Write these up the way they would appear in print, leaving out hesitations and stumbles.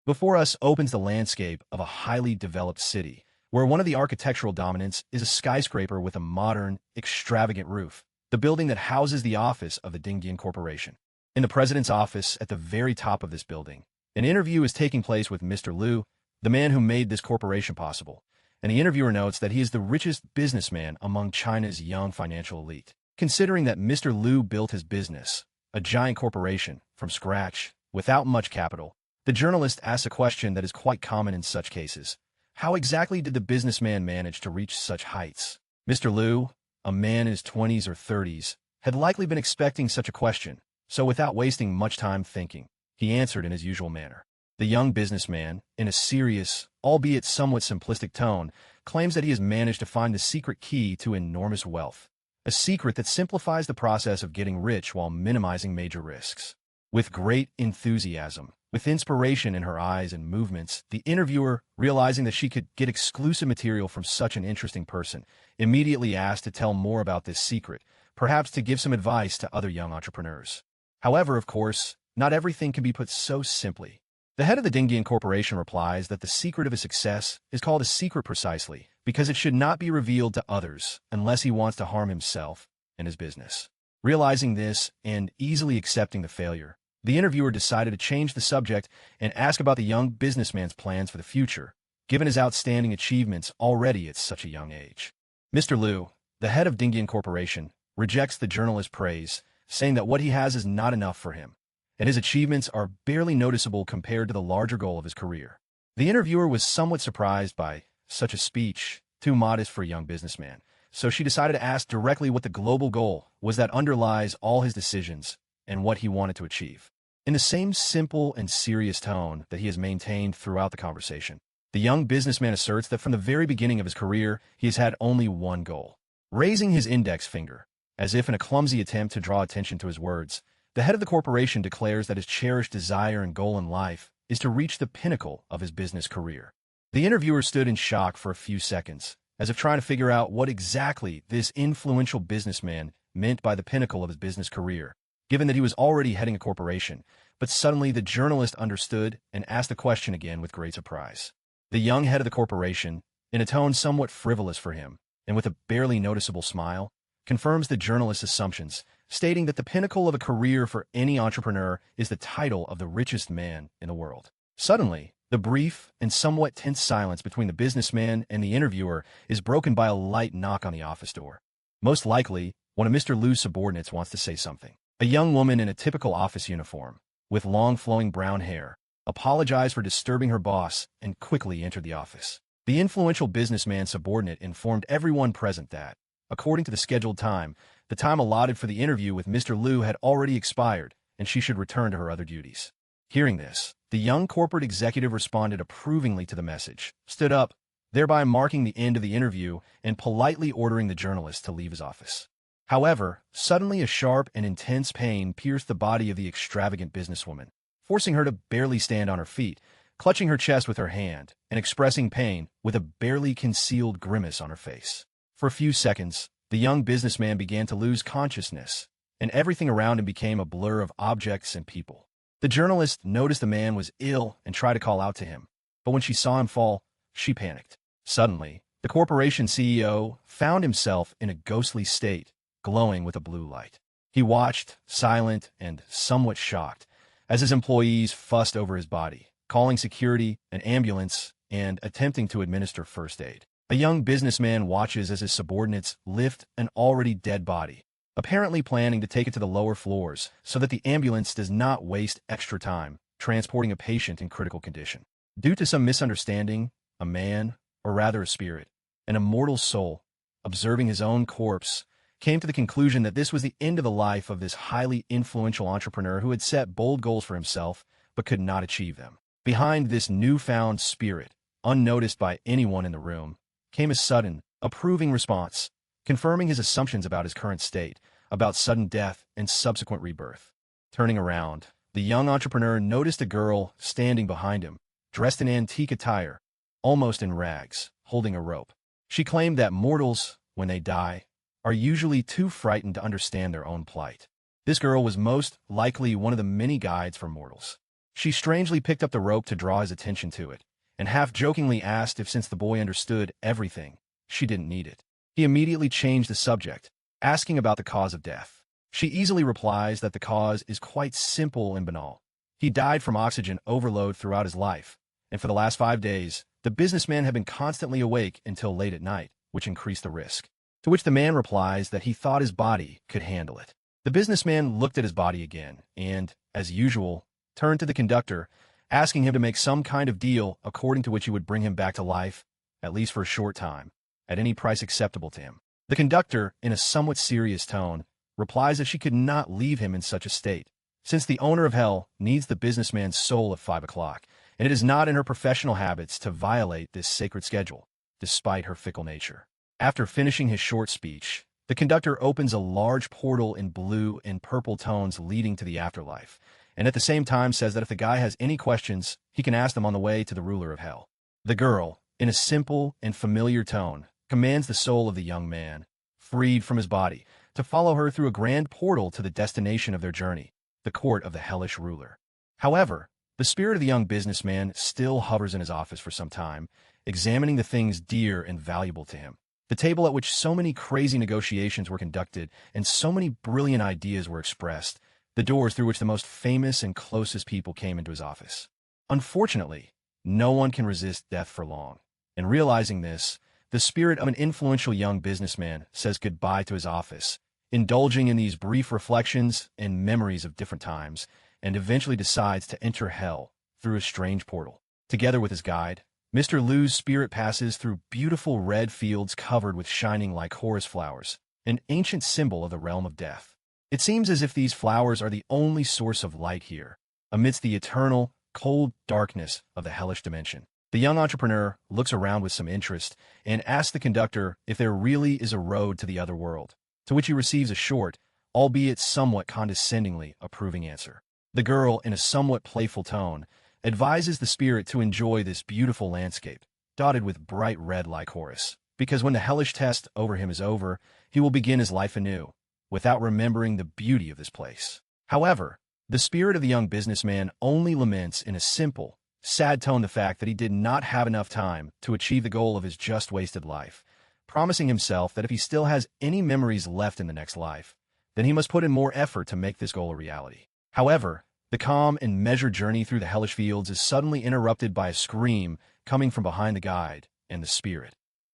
Before us opens the landscape of a highly developed city, where one of the architectural dominants is a skyscraper with a modern, extravagant roof, the building that houses the office of the Dingdian Corporation. In the president's office at the very top of this building, an interview is taking place with Mr. Liu, the man who made this corporation possible, and the interviewer notes that he is the richest businessman among China's young financial elite. Considering that Mr. Liu built his business, a giant corporation, from scratch, without much capital, the journalist asks a question that is quite common in such cases. How exactly did the businessman manage to reach such heights? Mr. Liu, a man in his 20s or 30s, had likely been expecting such a question, so without wasting much time thinking, he answered in his usual manner. The young businessman, in a serious, albeit somewhat simplistic tone, claims that he has managed to find the secret key to enormous wealth, a secret that simplifies the process of getting rich while minimizing major risks. With great enthusiasm, with inspiration in her eyes and movements, the interviewer, realizing that she could get exclusive material from such an interesting person, immediately asked to tell more about this secret, perhaps to give some advice to other young entrepreneurs. However, of course, not everything can be put so simply. The head of the Dingdian Corporation replies that the secret of his success is called a secret precisely because it should not be revealed to others unless he wants to harm himself and his business. Realizing this and easily accepting the failure, the interviewer decided to change the subject and ask about the young businessman's plans for the future, given his outstanding achievements already at such a young age. Mr. Liu, the head of Dingdian Corporation, rejects the journalist's praise, saying that what he has is not enough for him, and his achievements are barely noticeable compared to the larger goal of his career. The interviewer was somewhat surprised by such a speech, too modest for a young businessman, so she decided to ask directly what the global goal was that underlies all his decisions and what he wanted to achieve. In the same simple and serious tone that he has maintained throughout the conversation, the young businessman asserts that from the very beginning of his career, he has had only one goal. Raising his index finger, as if in a clumsy attempt to draw attention to his words, the head of the corporation declares that his cherished desire and goal in life is to reach the pinnacle of his business career. The interviewer stood in shock for a few seconds, as if trying to figure out what exactly this influential businessman meant by the pinnacle of his business career, given that he was already heading a corporation, but suddenly the journalist understood and asked the question again with great surprise. The young head of the corporation, in a tone somewhat frivolous for him, and with a barely noticeable smile, confirms the journalist's assumptions, stating that the pinnacle of a career for any entrepreneur is the title of the richest man in the world. Suddenly, the brief and somewhat tense silence between the businessman and the interviewer is broken by a light knock on the office door. Most likely, one of Mr. Liu's subordinates wants to say something. A young woman in a typical office uniform, with long flowing brown hair, apologized for disturbing her boss and quickly entered the office. The influential businessman's subordinate informed everyone present that, according to the scheduled time, the time allotted for the interview with Mr. Liu had already expired, and she should return to her other duties. Hearing this, the young corporate executive responded approvingly to the message, stood up, thereby marking the end of the interview and politely ordering the journalist to leave his office. However, suddenly a sharp and intense pain pierced the body of the extravagant businesswoman, forcing her to barely stand on her feet, clutching her chest with her hand, and expressing pain with a barely concealed grimace on her face. For a few seconds, the young businessman began to lose consciousness, and everything around him became a blur of objects and people. The journalist noticed the man was ill and tried to call out to him, but when she saw him fall, she panicked. Suddenly, the corporation CEO found himself in a ghostly state, glowing with a blue light. He watched, silent and somewhat shocked, as his employees fussed over his body, calling security, an ambulance, and attempting to administer first aid. A young businessman watches as his subordinates lift an already dead body, apparently planning to take it to the lower floors so that the ambulance does not waste extra time transporting a patient in critical condition. Due to some misunderstanding, a man, or rather a spirit, an immortal soul, observing his own corpse, came to the conclusion that this was the end of the life of this highly influential entrepreneur who had set bold goals for himself but could not achieve them. Behind this newfound spirit, unnoticed by anyone in the room, came a sudden, approving response, confirming his assumptions about his current state, about sudden death and subsequent rebirth. Turning around, the young entrepreneur noticed a girl standing behind him, dressed in antique attire, almost in rags, holding a rope. She claimed that mortals, when they die, are usually too frightened to understand their own plight. This girl was most likely one of the many guides for mortals. She strangely picked up the rope to draw his attention to it, and half-jokingly asked if since the boy understood everything, she didn't need it. He immediately changed the subject, asking about the cause of death. She easily replies that the cause is quite simple and banal. He died from oxygen overload throughout his life, and for the last 5 days, the businessman had been constantly awake until late at night, which increased the risk. To which the man replies that he thought his body could handle it. The businessman looked at his body again and, as usual, turned to the conductor, asking him to make some kind of deal according to which he would bring him back to life, at least for a short time, at any price acceptable to him. The conductor, in a somewhat serious tone, replies that she could not leave him in such a state, since the owner of hell needs the businessman's soul at 5 o'clock, and it is not in her professional habits to violate this sacred schedule, despite her fickle nature. After finishing his short speech, the conductor opens a large portal in blue and purple tones leading to the afterlife, and at the same time says that if the guy has any questions, he can ask them on the way to the ruler of hell. The girl, in a simple and familiar tone, commands the soul of the young man, freed from his body, to follow her through a grand portal to the destination of their journey, the court of the hellish ruler. However, the spirit of the young businessman still hovers in his office for some time, examining the things dear and valuable to him. The table at which so many crazy negotiations were conducted and so many brilliant ideas were expressed, the doors through which the most famous and closest people came into his office. Unfortunately, no one can resist death for long, and realizing this, the spirit of an influential young businessman says goodbye to his office, indulging in these brief reflections and memories of different times, and eventually decides to enter hell through a strange portal. Together with his guide, Mr. Liu's spirit passes through beautiful red fields covered with shining lycoris flowers, an ancient symbol of the realm of death. It seems as if these flowers are the only source of light here, amidst the eternal, cold darkness of the hellish dimension. The young entrepreneur looks around with some interest and asks the conductor if there really is a road to the other world, to which he receives a short, albeit somewhat condescendingly, approving answer. The girl, in a somewhat playful tone, advises the spirit to enjoy this beautiful landscape, dotted with bright red lycoris, because when the hellish test over him is over, he will begin his life anew, without remembering the beauty of this place. However, the spirit of the young businessman only laments in a simple, sad tone the fact that he did not have enough time to achieve the goal of his just wasted life, promising himself that if he still has any memories left in the next life, then he must put in more effort to make this goal a reality. However, the calm and measured journey through the hellish fields is suddenly interrupted by a scream coming from behind the guide and the spirit.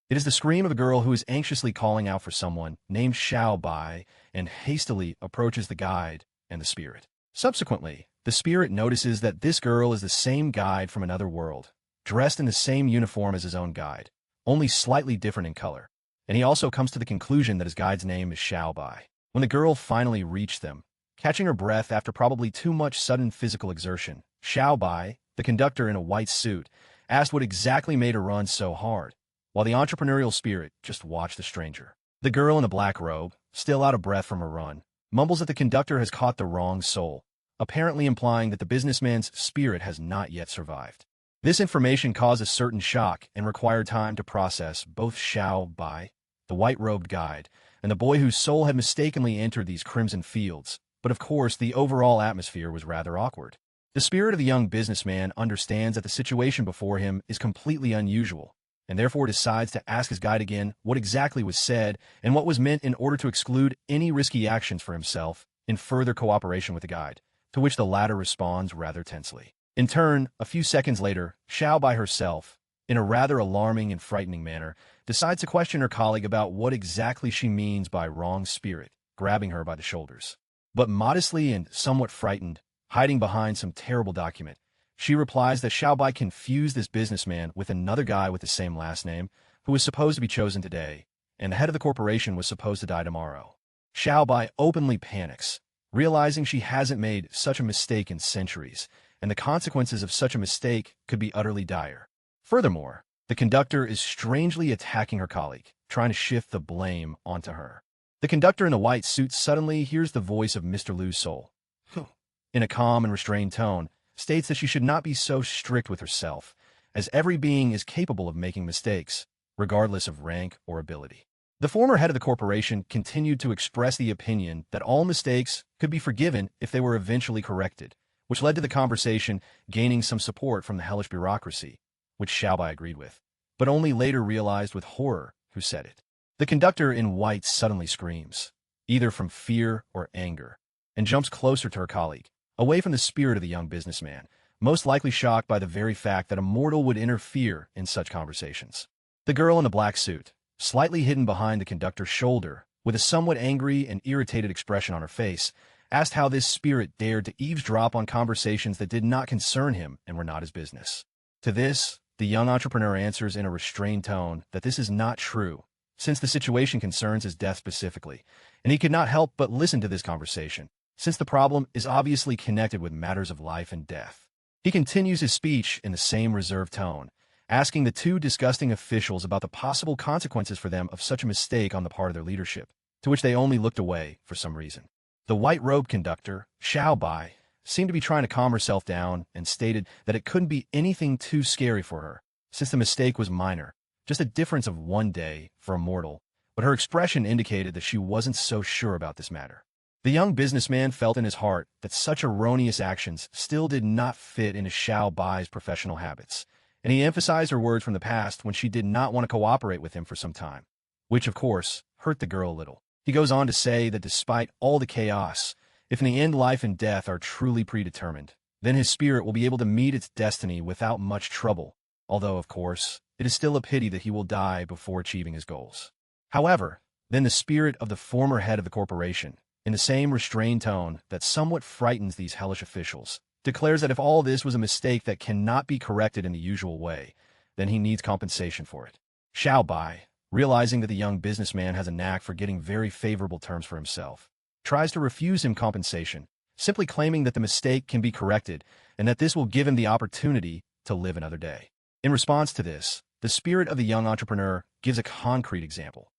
It is the scream of a girl who is anxiously calling out for someone named Xiao Bai and hastily approaches the guide and the spirit. Subsequently, the spirit notices that this girl is the same guide from another world, dressed in the same uniform as his own guide, only slightly different in color, and he also comes to the conclusion that his guide's name is Xiao Bai. When the girl finally reached them, catching her breath after probably too much sudden physical exertion, Xiao Bai, the conductor in a white suit, asked what exactly made her run so hard, while the entrepreneurial spirit just watched the stranger. The girl in the black robe, still out of breath from her run, mumbles that the conductor has caught the wrong soul, apparently implying that the businessman's spirit has not yet survived. This information caused a certain shock and required time to process both Xiao Bai, the white-robed guide, and the boy whose soul had mistakenly entered these crimson fields, but of course the overall atmosphere was rather awkward. The spirit of the young businessman understands that the situation before him is completely unusual, and therefore decides to ask his guide again what exactly was said and what was meant in order to exclude any risky actions for himself in further cooperation with the guide, to which the latter responds rather tensely. In turn, a few seconds later, Xiao Bai herself, in a rather alarming and frightening manner, decides to question her colleague about what exactly she means by wrong spirit, grabbing her by the shoulders. But modestly and somewhat frightened, hiding behind some terrible document, she replies that Xiao Bai confused this businessman with another guy with the same last name, who was supposed to be chosen today, and the head of the corporation was supposed to die tomorrow. Xiao Bai openly panics, realizing she hasn't made such a mistake in centuries, and the consequences of such a mistake could be utterly dire. Furthermore, the conductor is strangely attacking her colleague, trying to shift the blame onto her. The conductor in the white suit suddenly hears the voice of Mr. Liu's soul, who, in a calm and restrained tone, states that she should not be so strict with herself, as every being is capable of making mistakes, regardless of rank or ability. The former head of the corporation continued to express the opinion that all mistakes could be forgiven if they were eventually corrected, which led to the conversation gaining some support from the hellish bureaucracy, which Xiaobai agreed with, but only later realized with horror who said it. The conductor in white suddenly screams, either from fear or anger, and jumps closer to her colleague, away from the spirit of the young businessman, most likely shocked by the very fact that a mortal would interfere in such conversations. The girl in the black suit, slightly hidden behind the conductor's shoulder, with a somewhat angry and irritated expression on her face, asked how this spirit dared to eavesdrop on conversations that did not concern him and were not his business. To this, the young entrepreneur answers in a restrained tone that this is not true, since the situation concerns his death specifically, and he could not help but listen to this conversation, since the problem is obviously connected with matters of life and death. He continues his speech in the same reserved tone, asking the two disgusting officials about the possible consequences for them of such a mistake on the part of their leadership, to which they only looked away for some reason. The white-robed conductor, Xiaobai, seemed to be trying to calm herself down and stated that it couldn't be anything too scary for her, since the mistake was minor, just a difference of one day for a mortal, but her expression indicated that she wasn't so sure about this matter. The young businessman felt in his heart that such erroneous actions still did not fit into Xiaobai's professional habits, and he emphasized her words from the past when she did not want to cooperate with him for some time, which, of course, hurt the girl a little. He goes on to say that despite all the chaos, if in the end life and death are truly predetermined, then his spirit will be able to meet its destiny without much trouble, although, of course, it is still a pity that he will die before achieving his goals. However, then the spirit of the former head of the corporation, in the same restrained tone that somewhat frightens these hellish officials, declares that if all this was a mistake that cannot be corrected in the usual way, then he needs compensation for it. Xiaobai, realizing that the young businessman has a knack for getting very favorable terms for himself, tries to refuse him compensation, simply claiming that the mistake can be corrected and that this will give him the opportunity to live another day. In response to this, the spirit of the young entrepreneur gives a concrete example.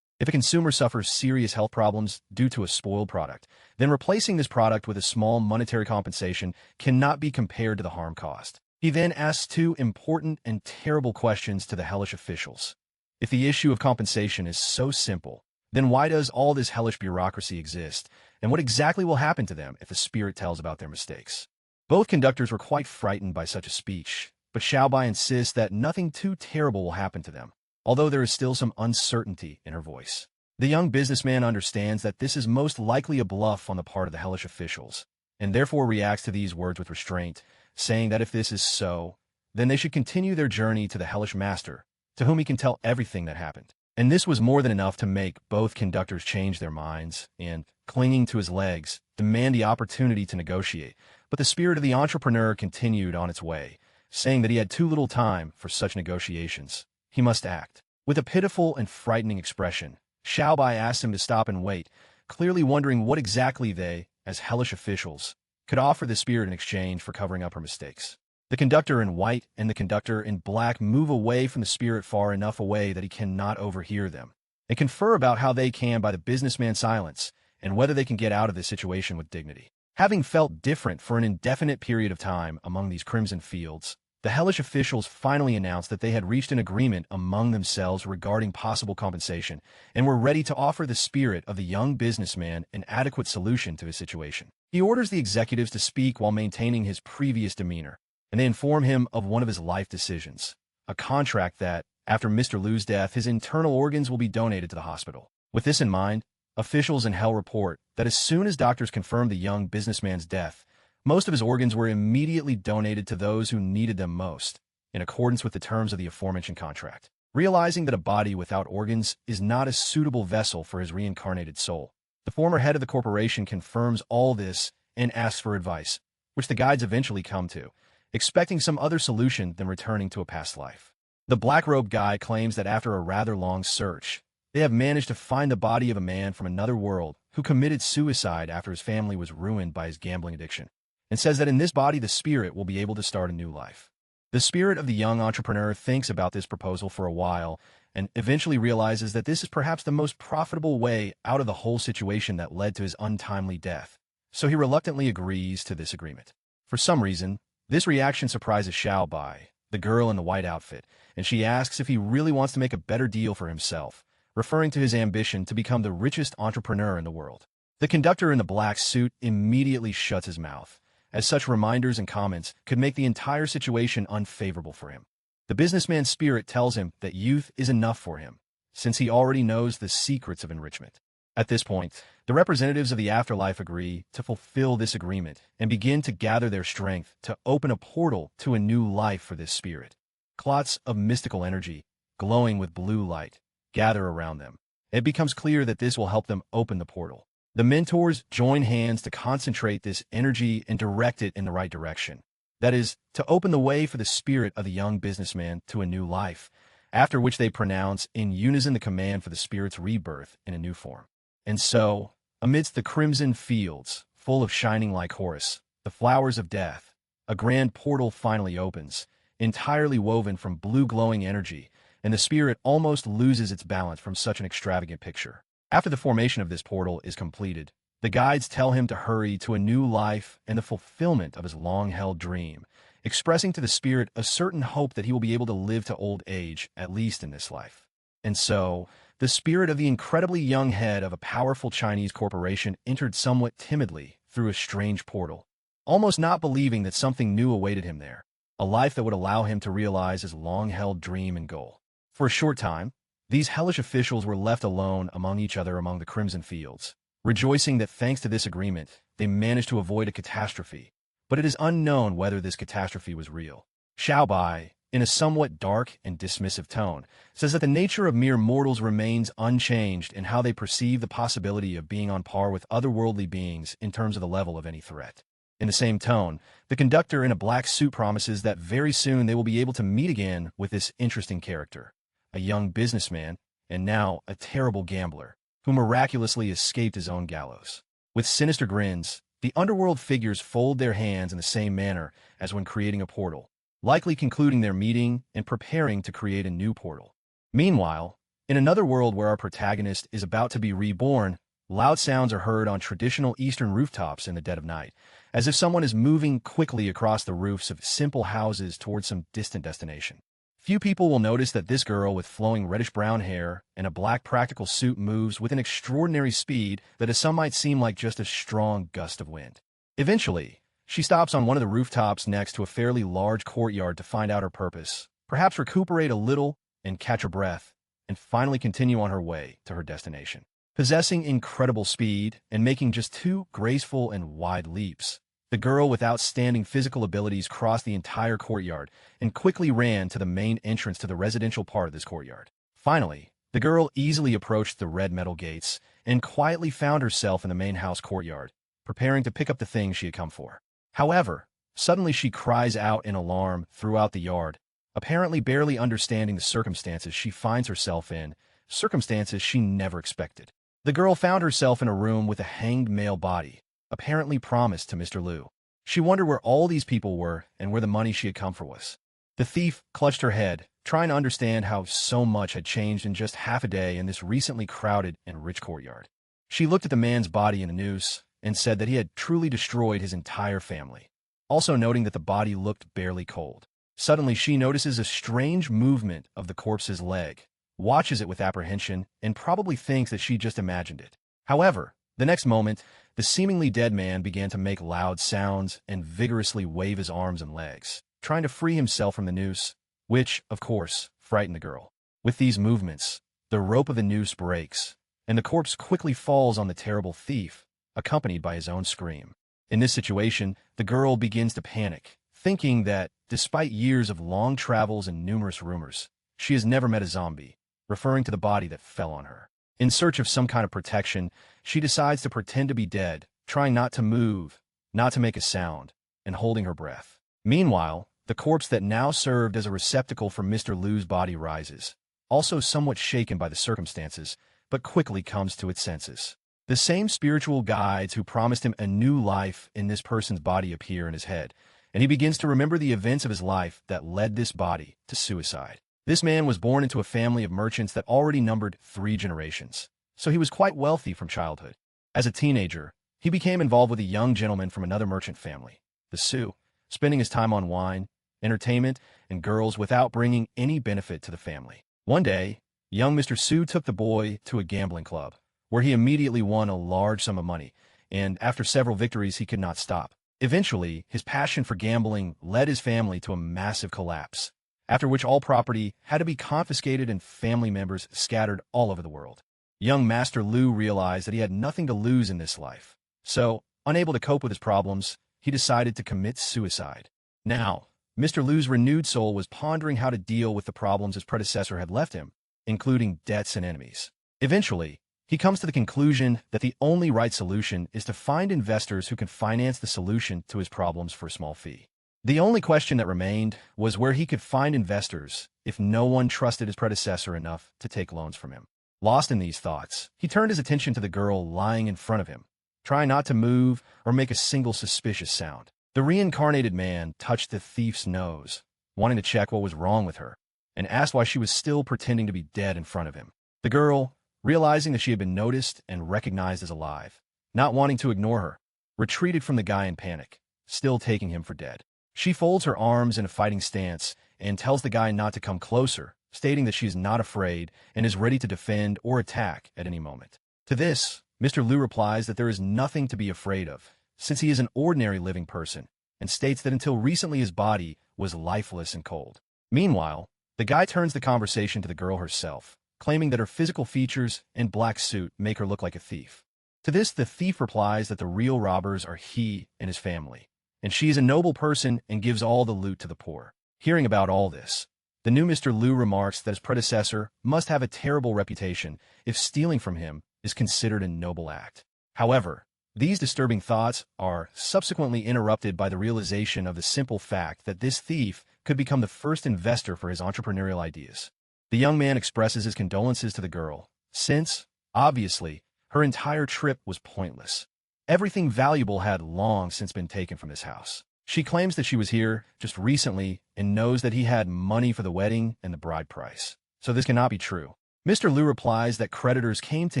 If a consumer suffers serious health problems due to a spoiled product, then replacing this product with a small monetary compensation cannot be compared to the harm caused. He then asks two important and terrible questions to the hellish officials. If the issue of compensation is so simple, then why does all this hellish bureaucracy exist, and what exactly will happen to them if the spirit tells about their mistakes? Both conductors were quite frightened by such a speech, but Xiaobai insists that nothing too terrible will happen to them, although there is still some uncertainty in her voice. The young businessman understands that this is most likely a bluff on the part of the hellish officials, and therefore reacts to these words with restraint, saying that if this is so, then they should continue their journey to the hellish master, to whom he can tell everything that happened. And this was more than enough to make both conductors change their minds and, clinging to his legs, demand the opportunity to negotiate. But the spirit of the entrepreneur continued on its way, saying that he had too little time for such negotiations. He must act. With a pitiful and frightening expression, Xiaobai asked him to stop and wait, clearly wondering what exactly they, as hellish officials, could offer the spirit in exchange for covering up her mistakes. The conductor in white and the conductor in black move away from the spirit far enough away that he cannot overhear them, and confer about how they can by the businessman's silence and whether they can get out of this situation with dignity. Having felt different for an indefinite period of time among these crimson fields, the hellish officials finally announced that they had reached an agreement among themselves regarding possible compensation and were ready to offer the spirit of the young businessman an adequate solution to his situation. He orders the executives to speak while maintaining his previous demeanor, and they inform him of one of his life decisions, a contract that, after Mr. Liu's death, his internal organs will be donated to the hospital. With this in mind, officials in Hell report that as soon as doctors confirmed the young businessman's death, most of his organs were immediately donated to those who needed them most, in accordance with the terms of the aforementioned contract. Realizing that a body without organs is not a suitable vessel for his reincarnated soul, the former head of the corporation confirms all this and asks for advice, which the guides eventually come to, expecting some other solution than returning to a past life. The black-robed guy claims that after a rather long search, they have managed to find the body of a man from another world who committed suicide after his family was ruined by his gambling addiction, and says that in this body the spirit will be able to start a new life. The spirit of the young entrepreneur thinks about this proposal for a while and eventually realizes that this is perhaps the most profitable way out of the whole situation that led to his untimely death, so he reluctantly agrees to this agreement. For some reason, this reaction surprises Xiaobai, the girl in the white outfit, and she asks if he really wants to make a better deal for himself, referring to his ambition to become the richest entrepreneur in the world. The conductor in the black suit immediately shuts his mouth, as such reminders and comments could make the entire situation unfavorable for him. The businessman's spirit tells him that youth is enough for him, since he already knows the secrets of enrichment. At this point, the representatives of the afterlife agree to fulfill this agreement and begin to gather their strength to open a portal to a new life for this spirit. Clots of mystical energy, glowing with blue light, gather around them. It becomes clear that this will help them open the portal. The mentors join hands to concentrate this energy and direct it in the right direction. That is, to open the way for the spirit of the young businessman to a new life, after which they pronounce in unison the command for the spirit's rebirth in a new form. And so, amidst the crimson fields, full of shining like Horus, the flowers of death, a grand portal finally opens, entirely woven from blue glowing energy, and the spirit almost loses its balance from such an extravagant picture. After the formation of this portal is completed, the guides tell him to hurry to a new life and the fulfillment of his long-held dream, expressing to the spirit a certain hope that he will be able to live to old age, at least in this life. And so, the spirit of the incredibly young head of a powerful Chinese corporation entered somewhat timidly through a strange portal, almost not believing that something new awaited him there, a life that would allow him to realize his long-held dream and goal. For a short time, these hellish officials were left alone among each other among the crimson fields, rejoicing that thanks to this agreement, they managed to avoid a catastrophe. But it is unknown whether this catastrophe was real. Xiao Bai, in a somewhat dark and dismissive tone, says that the nature of mere mortals remains unchanged in how they perceive the possibility of being on par with otherworldly beings in terms of the level of any threat. In the same tone, the conductor in a black suit promises that very soon they will be able to meet again with this interesting character, a young businessman, and now a terrible gambler, who miraculously escaped his own gallows. With sinister grins, the underworld figures fold their hands in the same manner as when creating a portal, likely concluding their meeting and preparing to create a new portal. Meanwhile, in another world where our protagonist is about to be reborn, loud sounds are heard on traditional Eastern rooftops in the dead of night, as if someone is moving quickly across the roofs of simple houses towards some distant destination. Few people will notice that this girl with flowing reddish-brown hair and a black practical suit moves with an extraordinary speed that to some might seem like just a strong gust of wind. Eventually, she stops on one of the rooftops next to a fairly large courtyard to find out her purpose, perhaps recuperate a little and catch her breath, and finally continue on her way to her destination. Possessing incredible speed and making just 2 graceful and wide leaps, the girl with outstanding physical abilities crossed the entire courtyard and quickly ran to the main entrance to the residential part of this courtyard. Finally, the girl easily approached the red metal gates and quietly found herself in the main house courtyard, preparing to pick up the things she had come for. However, suddenly she cries out in alarm throughout the yard, apparently barely understanding the circumstances she finds herself in, circumstances she never expected. The girl found herself in a room with a hanged male body, apparently promised to Mr. Liu. She wondered where all these people were and where the money she had come for was. The thief clutched her head, trying to understand how so much had changed in just half a day in this recently crowded and rich courtyard. She looked at the man's body in a noose and said that he had truly destroyed his entire family, also noting that the body looked barely cold. Suddenly, she notices a strange movement of the corpse's leg, watches it with apprehension, and probably thinks that she just imagined it. However, the next moment, the seemingly dead man began to make loud sounds and vigorously wave his arms and legs, trying to free himself from the noose, which, of course, frightened the girl. With these movements, the rope of the noose breaks, and the corpse quickly falls on the terrible thief, accompanied by his own scream. In this situation, the girl begins to panic, thinking that, despite years of long travels and numerous rumors, she has never met a zombie, referring to the body that fell on her. In search of some kind of protection, she decides to pretend to be dead, trying not to move, not to make a sound, and holding her breath. Meanwhile, the corpse that now served as a receptacle for Mr. Liu's body rises, also somewhat shaken by the circumstances, but quickly comes to its senses. The same spiritual guides who promised him a new life in this person's body appear in his head, and he begins to remember the events of his life that led this body to suicide. This man was born into a family of merchants that already numbered 3 generations, so he was quite wealthy from childhood. As a teenager, he became involved with a young gentleman from another merchant family, the Su, spending his time on wine, entertainment, and girls without bringing any benefit to the family. One day, young Mr. Su took the boy to a gambling club, where he immediately won a large sum of money, and after several victories he could not stop. Eventually, his passion for gambling led his family to a massive collapse, after which all property had to be confiscated and family members scattered all over the world. Young Master Lu realized that he had nothing to lose in this life. So, unable to cope with his problems, he decided to commit suicide. Now, Mr. Lu's renewed soul was pondering how to deal with the problems his predecessor had left him, including debts and enemies. Eventually, he comes to the conclusion that the only right solution is to find investors who can finance the solution to his problems for a small fee. The only question that remained was where he could find investors if no one trusted his predecessor enough to take loans from him. Lost in these thoughts, he turned his attention to the girl lying in front of him, trying not to move or make a single suspicious sound. The reincarnated man touched the thief's nose, wanting to check what was wrong with her, and asked why she was still pretending to be dead in front of him. The girl, realizing that she had been noticed and recognized as alive, not wanting to ignore her, retreated from the guy in panic, still taking him for dead. She folds her arms in a fighting stance and tells the guy not to come closer, stating that she is not afraid and is ready to defend or attack at any moment. To this, Mr. Lu replies that there is nothing to be afraid of, since he is an ordinary living person, and states that until recently his body was lifeless and cold. Meanwhile, the guy turns the conversation to the girl herself, claiming that her physical features and black suit make her look like a thief. To this, the thief replies that the real robbers are he and his family, and she is a noble person and gives all the loot to the poor. Hearing about all this, the new Mr. Lu remarks that his predecessor must have a terrible reputation if stealing from him is considered a noble act. However, these disturbing thoughts are subsequently interrupted by the realization of the simple fact that this thief could become the first investor for his entrepreneurial ideas. The young man expresses his condolences to the girl, since, obviously, her entire trip was pointless. Everything valuable had long since been taken from this house. She claims that she was here just recently and knows that he had money for the wedding and the bride price. So this cannot be true. Mr. Lu replies that creditors came to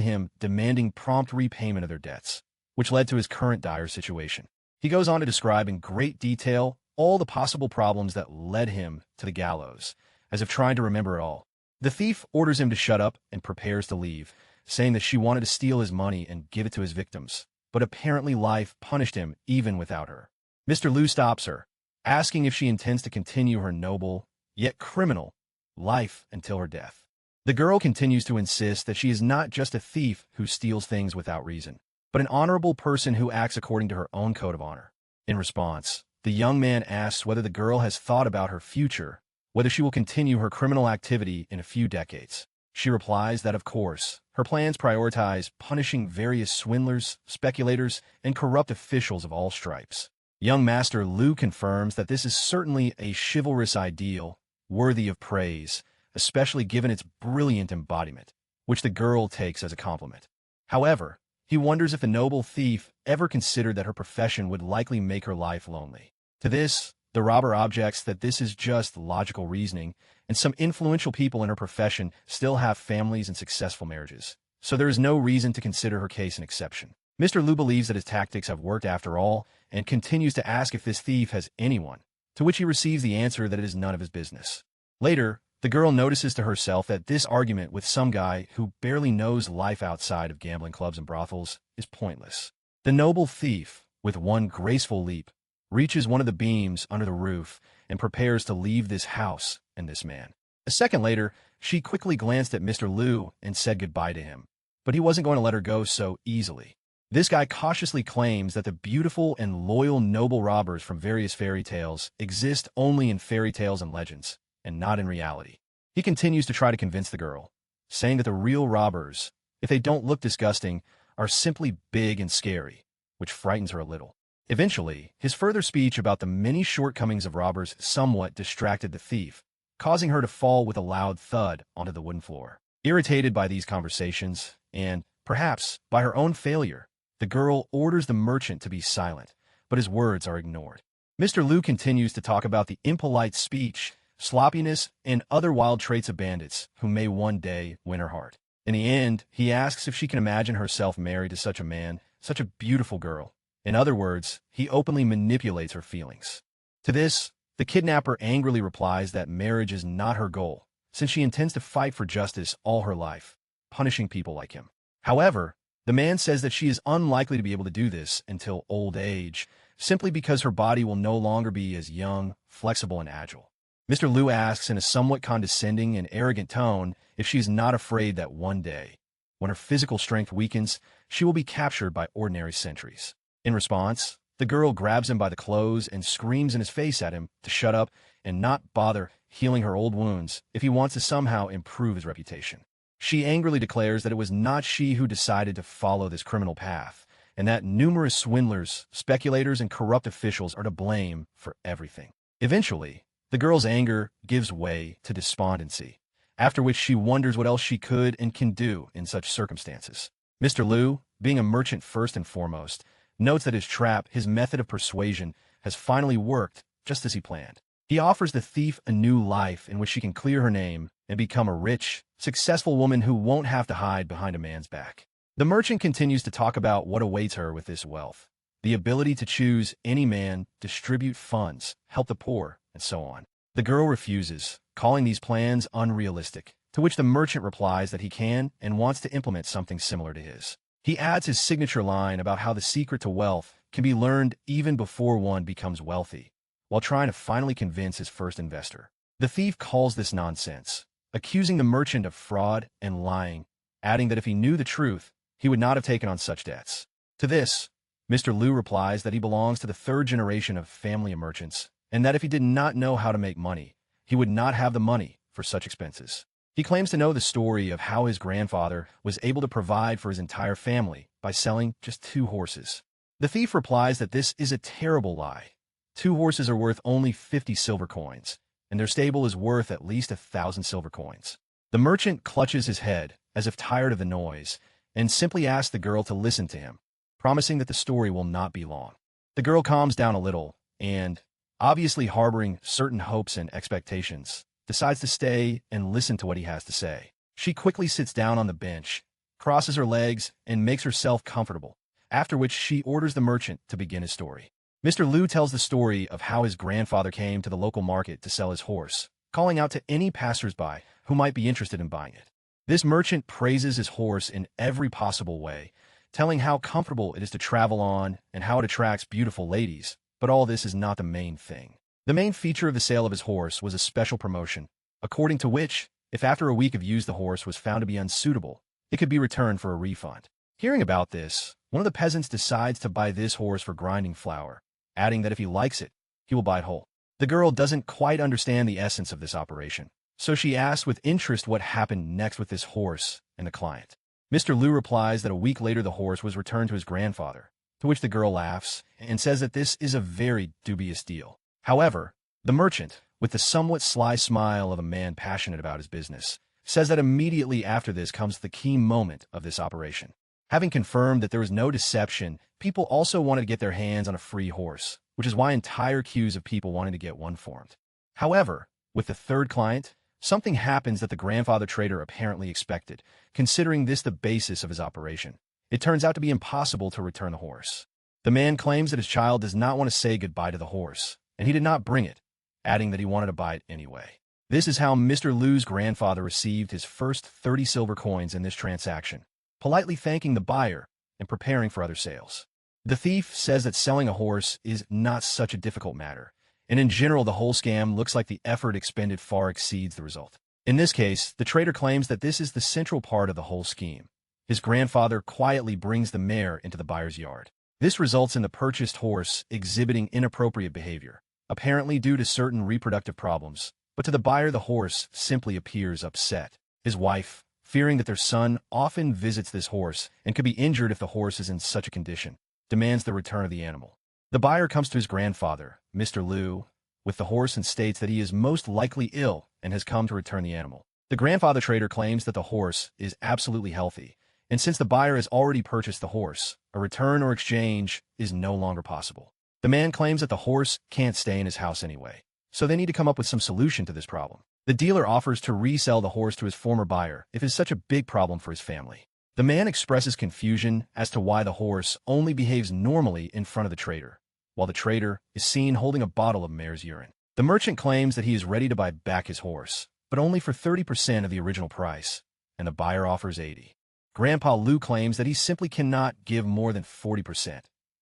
him demanding prompt repayment of their debts, which led to his current dire situation. He goes on to describe in great detail all the possible problems that led him to the gallows, as if trying to remember it all. The thief orders him to shut up and prepares to leave, saying that she wanted to steal his money and give it to his victims, but apparently life punished him even without her. Mr. Lu stops her, asking if she intends to continue her noble, yet criminal, life until her death. The girl continues to insist that she is not just a thief who steals things without reason, but an honorable person who acts according to her own code of honor. In response, the young man asks whether the girl has thought about her future, whether she will continue her criminal activity in a few decades. She replies that, of course, her plans prioritize punishing various swindlers, speculators, and corrupt officials of all stripes. Young Master Lu confirms that this is certainly a chivalrous ideal, worthy of praise, especially given its brilliant embodiment, which the girl takes as a compliment. However, he wonders if the noble thief ever considered that her profession would likely make her life lonely. To this, the robber objects that this is just logical reasoning, and some influential people in her profession still have families and successful marriages, so there is no reason to consider her case an exception. Mr. Lu believes that his tactics have worked after all, and continues to ask if this thief has anyone, to which he receives the answer that it is none of his business. Later, the girl notices to herself that this argument with some guy who barely knows life outside of gambling clubs and brothels is pointless. The noble thief, with one graceful leap, reaches one of the beams under the roof and prepares to leave this house and this man. A second later, she quickly glanced at Mr. Lu and said goodbye to him, but he wasn't going to let her go so easily. This guy cautiously claims that the beautiful and loyal noble robbers from various fairy tales exist only in fairy tales and legends, and not in reality. He continues to try to convince the girl, saying that the real robbers, if they don't look disgusting, are simply big and scary, which frightens her a little. Eventually, his further speech about the many shortcomings of robbers somewhat distracted the thief, causing her to fall with a loud thud onto the wooden floor. Irritated by these conversations, and, perhaps, by her own failure, the girl orders the merchant to be silent, but his words are ignored. Mr. Lu continues to talk about the impolite speech, sloppiness, and other wild traits of bandits who may one day win her heart. In the end, he asks if she can imagine herself married to such a man, such a beautiful girl. In other words, he openly manipulates her feelings. To this, the kidnapper angrily replies that marriage is not her goal, since she intends to fight for justice all her life, punishing people like him. However, the man says that she is unlikely to be able to do this until old age, simply because her body will no longer be as young, flexible, and agile. Mr. Liu asks in a somewhat condescending and arrogant tone if she is not afraid that one day, when her physical strength weakens, she will be captured by ordinary sentries. In response, the girl grabs him by the clothes and screams in his face at him to shut up and not bother healing her old wounds if he wants to somehow improve his reputation. She angrily declares that it was not she who decided to follow this criminal path, and that numerous swindlers, speculators, and corrupt officials are to blame for everything. Eventually, the girl's anger gives way to despondency, after which she wonders what else she could and can do in such circumstances. Mr. Liu, being a merchant first and foremost, notes that his trap, his method of persuasion, has finally worked just as he planned. He offers the thief a new life in which she can clear her name and become a rich, successful woman who won't have to hide behind a man's back. The merchant continues to talk about what awaits her with this wealth: the ability to choose any man, distribute funds, help the poor, and so on. The girl refuses, calling these plans unrealistic, to which the merchant replies that he can and wants to implement something similar to his. He adds his signature line about how the secret to wealth can be learned even before one becomes wealthy, while trying to finally convince his first investor. The thief calls this nonsense, accusing the merchant of fraud and lying, adding that if he knew the truth, he would not have taken on such debts. To this, Mr. Liu replies that he belongs to the third generation of family of merchants, and that if he did not know how to make money, he would not have the money for such expenses. He claims to know the story of how his grandfather was able to provide for his entire family by selling just 2 horses. The thief replies that this is a terrible lie. 2 horses are worth only 50 silver coins, and their stable is worth at least 1,000 silver coins. The merchant clutches his head, as if tired of the noise, and simply asks the girl to listen to him, promising that the story will not be long. The girl calms down a little, and, obviously harboring certain hopes and expectations, decides to stay and listen to what he has to say. She quickly sits down on the bench, crosses her legs, and makes herself comfortable, after which she orders the merchant to begin his story. Mr. Liu tells the story of how his grandfather came to the local market to sell his horse, calling out to any passersby who might be interested in buying it. This merchant praises his horse in every possible way, telling how comfortable it is to travel on and how it attracts beautiful ladies, but all this is not the main thing. The main feature of the sale of his horse was a special promotion, according to which, if after a week of use the horse was found to be unsuitable, it could be returned for a refund. Hearing about this, one of the peasants decides to buy this horse for grinding flour, adding that if he likes it, he will buy it whole. The girl doesn't quite understand the essence of this operation, so she asks with interest what happened next with this horse and the client. Mr. Liu replies that a week later the horse was returned to his grandfather, to which the girl laughs and says that this is a very dubious deal. However, the merchant, with the somewhat sly smile of a man passionate about his business, says that immediately after this comes the key moment of this operation. Having confirmed that there was no deception, people also wanted to get their hands on a free horse, which is why entire queues of people wanted to get one formed. However, with the third client, something happens that the grandfather trader apparently expected, considering this the basis of his operation. It turns out to be impossible to return the horse. The man claims that his child does not want to say goodbye to the horse, and he did not bring it, adding that he wanted to buy it anyway. This is how Mr. Liu's grandfather received his first 30 silver coins in this transaction, politely thanking the buyer and preparing for other sales. The thief says that selling a horse is not such a difficult matter, and in general the whole scam looks like the effort expended far exceeds the result. In this case, the trader claims that this is the central part of the whole scheme. His grandfather quietly brings the mare into the buyer's yard. This results in the purchased horse exhibiting inappropriate behavior, apparently due to certain reproductive problems, but to the buyer the horse simply appears upset. His wife, fearing that their son often visits this horse and could be injured if the horse is in such a condition, demands the return of the animal. The buyer comes to his grandfather, Mr. Liu, with the horse and states that he is most likely ill and has come to return the animal. The grandfather trader claims that the horse is absolutely healthy, and since the buyer has already purchased the horse, a return or exchange is no longer possible. The man claims that the horse can't stay in his house anyway, so they need to come up with some solution to this problem. The dealer offers to resell the horse to his former buyer if it is such a big problem for his family. The man expresses confusion as to why the horse only behaves normally in front of the trader, while the trader is seen holding a bottle of mare's urine. The merchant claims that he is ready to buy back his horse, but only for 30% of the original price, and the buyer offers 80%. Grandpa Liu claims that he simply cannot give more than 40%,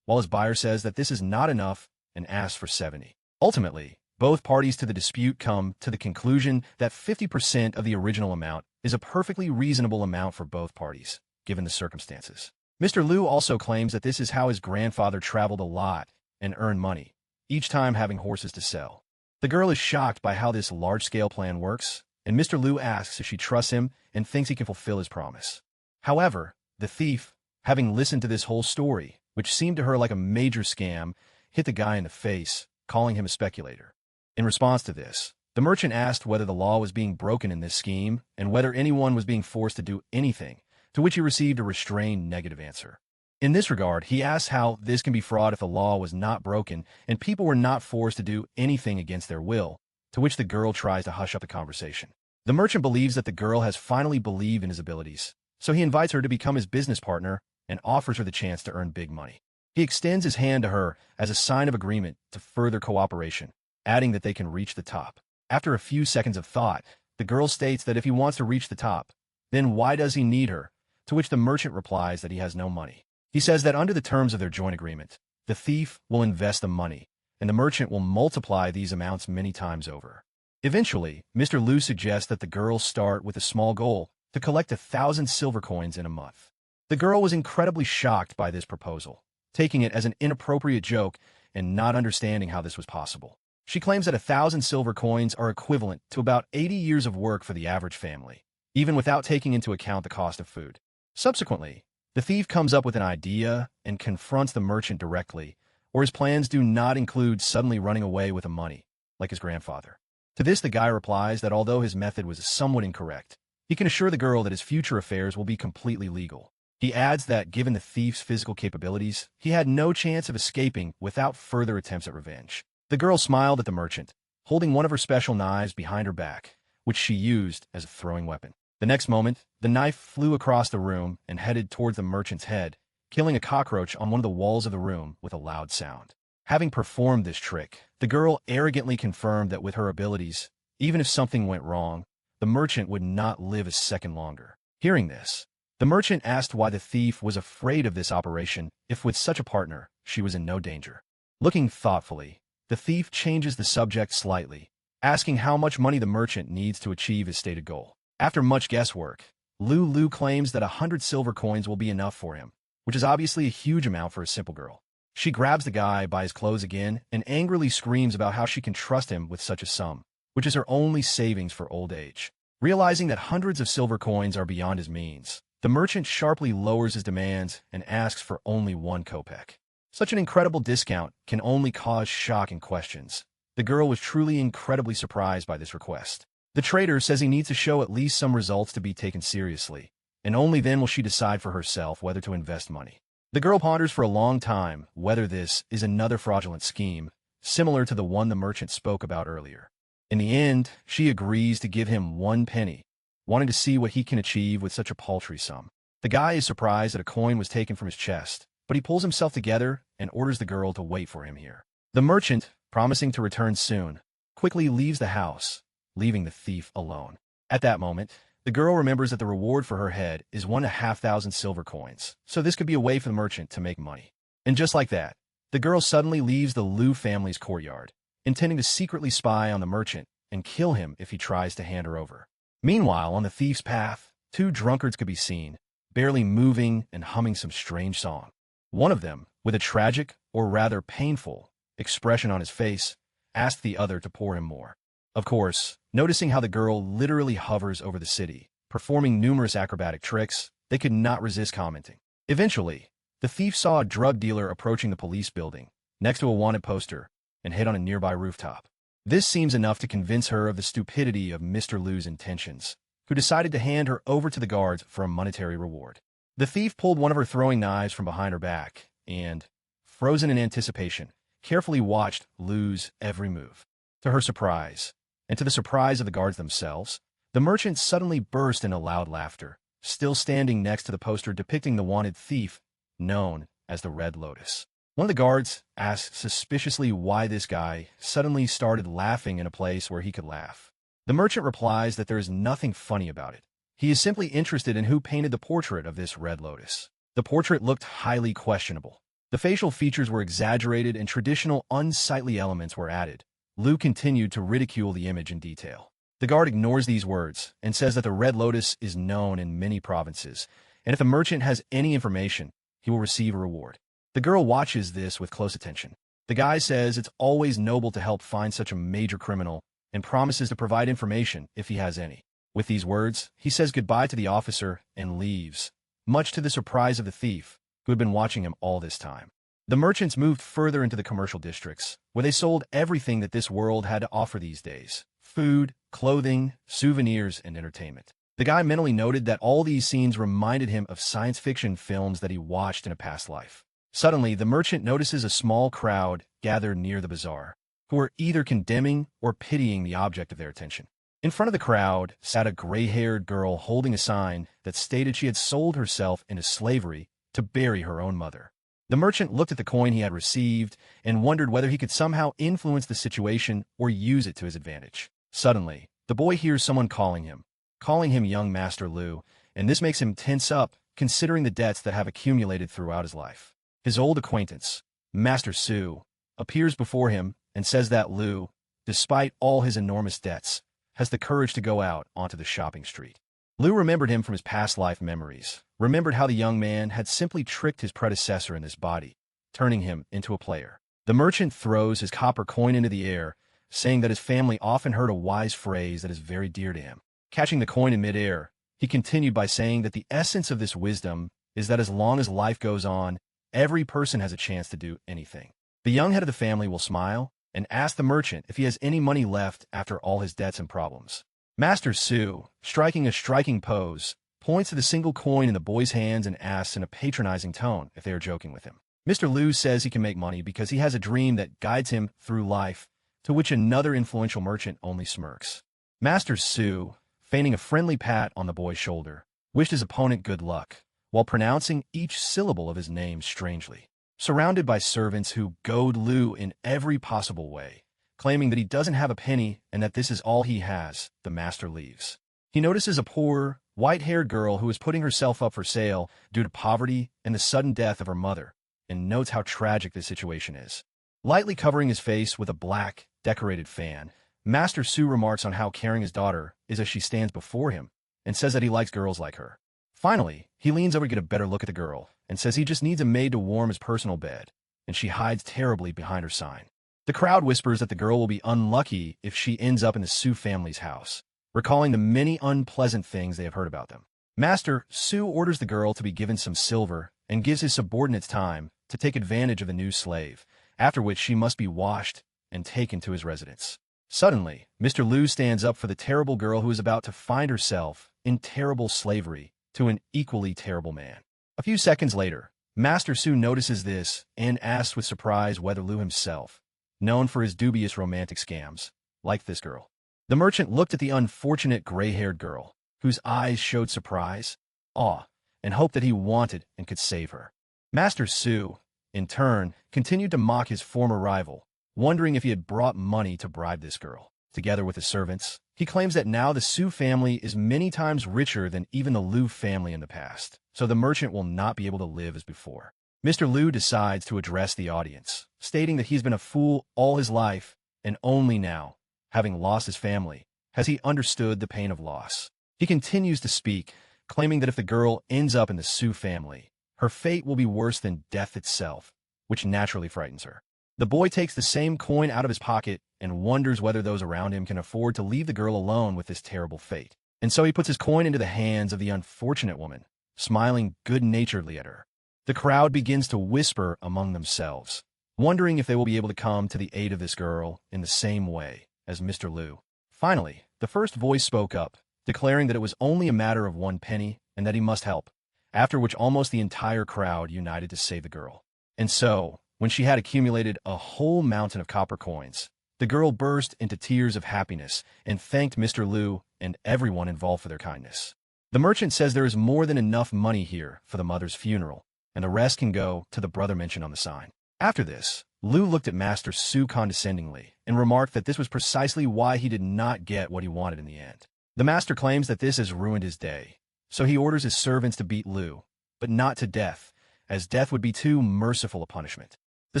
while his buyer says that this is not enough and asks for 70. Ultimately, both parties to the dispute come to the conclusion that 50% of the original amount is a perfectly reasonable amount for both parties, given the circumstances. Mr. Liu also claims that this is how his grandfather traveled a lot and earned money, each time having horses to sell. The girl is shocked by how this large-scale plan works, and Mr. Liu asks if she trusts him and thinks he can fulfill his promise. However, the thief, having listened to this whole story, which seemed to her like a major scam, hit the guy in the face, calling him a speculator. In response to this, the merchant asked whether the law was being broken in this scheme and whether anyone was being forced to do anything, to which he received a restrained negative answer. In this regard, he asks how this can be fraud if the law was not broken and people were not forced to do anything against their will, to which the girl tries to hush up the conversation. The merchant believes that the girl has finally believed in his abilities, so he invites her to become his business partner and offers her the chance to earn big money. He extends his hand to her as a sign of agreement to further cooperation, adding that they can reach the top. After a few seconds of thought, the girl states that if he wants to reach the top, then why does he need her? To which the merchant replies that he has no money. He says that under the terms of their joint agreement, the thief will invest the money, and the merchant will multiply these amounts many times over. Eventually, Mr. Liu suggests that the girl start with a small goal to collect 1,000 silver coins in a month. The girl was incredibly shocked by this proposal, taking it as an inappropriate joke and not understanding how this was possible. She claims that 1,000 silver coins are equivalent to about 80 years of work for the average family, even without taking into account the cost of food. Subsequently, the thief comes up with an idea and confronts the merchant directly, or his plans do not include suddenly running away with the money, like his grandfather. To this, the guy replies that although his method was somewhat incorrect, he can assure the girl that his future affairs will be completely legal. He adds that given the thief's physical capabilities, he had no chance of escaping without further attempts at revenge. The girl smiled at the merchant, holding one of her special knives behind her back, which she used as a throwing weapon. The next moment, the knife flew across the room and headed towards the merchant's head, killing a cockroach on one of the walls of the room with a loud sound. Having performed this trick, the girl arrogantly confirmed that with her abilities, even if something went wrong, the merchant would not live a second longer. Hearing this, the merchant asked why the thief was afraid of this operation if with such a partner, she was in no danger. Looking thoughtfully, the thief changes the subject slightly, asking how much money the merchant needs to achieve his stated goal. After much guesswork, Liu claims that 100 silver coins will be enough for him, which is obviously a huge amount for a simple girl. She grabs the guy by his clothes again and angrily screams about how she can trust him with such a sum, which is her only savings for old age. Realizing that hundreds of silver coins are beyond his means, the merchant sharply lowers his demands and asks for only 1 kopeck. Such an incredible discount can only cause shock and questions. The girl was truly incredibly surprised by this request. The trader says he needs to show at least some results to be taken seriously, and only then will she decide for herself whether to invest money. The girl ponders for a long time whether this is another fraudulent scheme, similar to the one the merchant spoke about earlier. In the end, she agrees to give him 1 penny, wanting to see what he can achieve with such a paltry sum. The guy is surprised that a coin was taken from his chest, but he pulls himself together and orders the girl to wait for him here. The merchant, promising to return soon, quickly leaves the house, leaving the thief alone. At that moment, the girl remembers that the reward for her head is 1,500 silver coins, so this could be a way for the merchant to make money. And just like that, the girl suddenly leaves the Liu family's courtyard, intending to secretly spy on the merchant and kill him if he tries to hand her over. Meanwhile, on the thief's path, 2 drunkards could be seen, barely moving and humming some strange song. One of them, with a tragic, or rather painful, expression on his face, asked the other to pour him more. Of course, noticing how the girl literally hovers over the city, performing numerous acrobatic tricks, they could not resist commenting. Eventually, the thief saw a drug dealer approaching the police building, next to a wanted poster, and hid on a nearby rooftop. This seems enough to convince her of the stupidity of Mr. Liu's intentions, who decided to hand her over to the guards for a monetary reward. The thief pulled one of her throwing knives from behind her back and, frozen in anticipation, carefully watched Liu's every move. To her surprise, and to the surprise of the guards themselves, the merchant suddenly burst into loud laughter, still standing next to the poster depicting the wanted thief, known as the Red Lotus. One of the guards asked suspiciously why this guy suddenly started laughing in a place where he could laugh. The merchant replies that there is nothing funny about it. He is simply interested in who painted the portrait of this Red Lotus. The portrait looked highly questionable. The facial features were exaggerated and traditional unsightly elements were added. Lu continued to ridicule the image in detail. The guard ignores these words and says that the Red Lotus is known in many provinces, and if the merchant has any information, he will receive a reward. The girl watches this with close attention. The guy says it's always noble to help find such a major criminal and promises to provide information if he has any. With these words, he says goodbye to the officer and leaves, much to the surprise of the thief, who had been watching him all this time. The merchants moved further into the commercial districts, where they sold everything that this world had to offer these days: food, clothing, souvenirs, and entertainment. The guy mentally noted that all these scenes reminded him of science fiction films that he watched in a past life. Suddenly, the merchant notices a small crowd gathered near the bazaar, who are either condemning or pitying the object of their attention. In front of the crowd sat a gray-haired girl holding a sign that stated she had sold herself into slavery to bury her own mother. The merchant looked at the coin he had received and wondered whether he could somehow influence the situation or use it to his advantage. Suddenly, the boy hears someone calling him young Master Lu, and this makes him tense up, considering the debts that have accumulated throughout his life. His old acquaintance, Master Su, appears before him and says that Lu, despite all his enormous debts, has the courage to go out onto the shopping street. Lu remembered him from his past life memories, remembered how the young man had simply tricked his predecessor in this body, turning him into a player. The merchant throws his copper coin into the air, saying that his family often heard a wise phrase that is very dear to him. Catching the coin in midair, he continued by saying that the essence of this wisdom is that as long as life goes on, every person has a chance to do anything. The young head of the family will smile and ask the merchant if he has any money left after all his debts and problems. Master Su, striking a striking pose, points to the single coin in the boy's hands and asks in a patronizing tone if they are joking with him. Mr. Lu says he can make money because he has a dream that guides him through life, to which another influential merchant only smirks. Master Su, feigning a friendly pat on the boy's shoulder, wished his opponent good luck, while pronouncing each syllable of his name strangely. Surrounded by servants who goad Lu in every possible way, claiming that he doesn't have a penny and that this is all he has, the master leaves. He notices a poor, white-haired girl who is putting herself up for sale due to poverty and the sudden death of her mother, and notes how tragic this situation is. Lightly covering his face with a black, decorated fan, Master Su remarks on how caring his daughter is as she stands before him, and says that he likes girls like her. Finally, he leans over to get a better look at the girl, and says he just needs a maid to warm his personal bed, and she hides terribly behind her sign. The crowd whispers that the girl will be unlucky if she ends up in the Su family's house, recalling the many unpleasant things they have heard about them. Master Su orders the girl to be given some silver and gives his subordinates time to take advantage of the new slave, after which she must be washed and taken to his residence. Suddenly, Mr. Lu stands up for the terrible girl who is about to find herself in terrible slavery to an equally terrible man. A few seconds later, Master Su notices this and asks with surprise whether Lu himself, known for his dubious romantic scams, liked this girl. The merchant looked at the unfortunate gray-haired girl, whose eyes showed surprise, awe, and hope that he wanted and could save her. Master Su, in turn, continued to mock his former rival, wondering if he had brought money to bribe this girl. Together with his servants, he claims that now the Su family is many times richer than even the Lu family in the past, so the merchant will not be able to live as before. Mr. Lu decides to address the audience, stating that he's been a fool all his life, and only now, having lost his family, has he understood the pain of loss. He continues to speak, claiming that if the girl ends up in the Su family, her fate will be worse than death itself, which naturally frightens her. The boy takes the same coin out of his pocket and wonders whether those around him can afford to leave the girl alone with this terrible fate. And so he puts his coin into the hands of the unfortunate woman, smiling good-naturedly at her. The crowd begins to whisper among themselves, wondering if they will be able to come to the aid of this girl in the same way as Mr. Lu. Finally, the first voice spoke up, declaring that it was only a matter of 1 penny and that he must help, after which almost the entire crowd united to save the girl. And so, when she had accumulated a whole mountain of copper coins, the girl burst into tears of happiness and thanked Mr. Lu and everyone involved for their kindness. The merchant says there is more than enough money here for the mother's funeral, and the rest can go to the brother mentioned on the sign. After this, Lu looked at Master Su condescendingly and remarked that this was precisely why he did not get what he wanted in the end. The master claims that this has ruined his day, so he orders his servants to beat Lu, but not to death, as death would be too merciful a punishment. The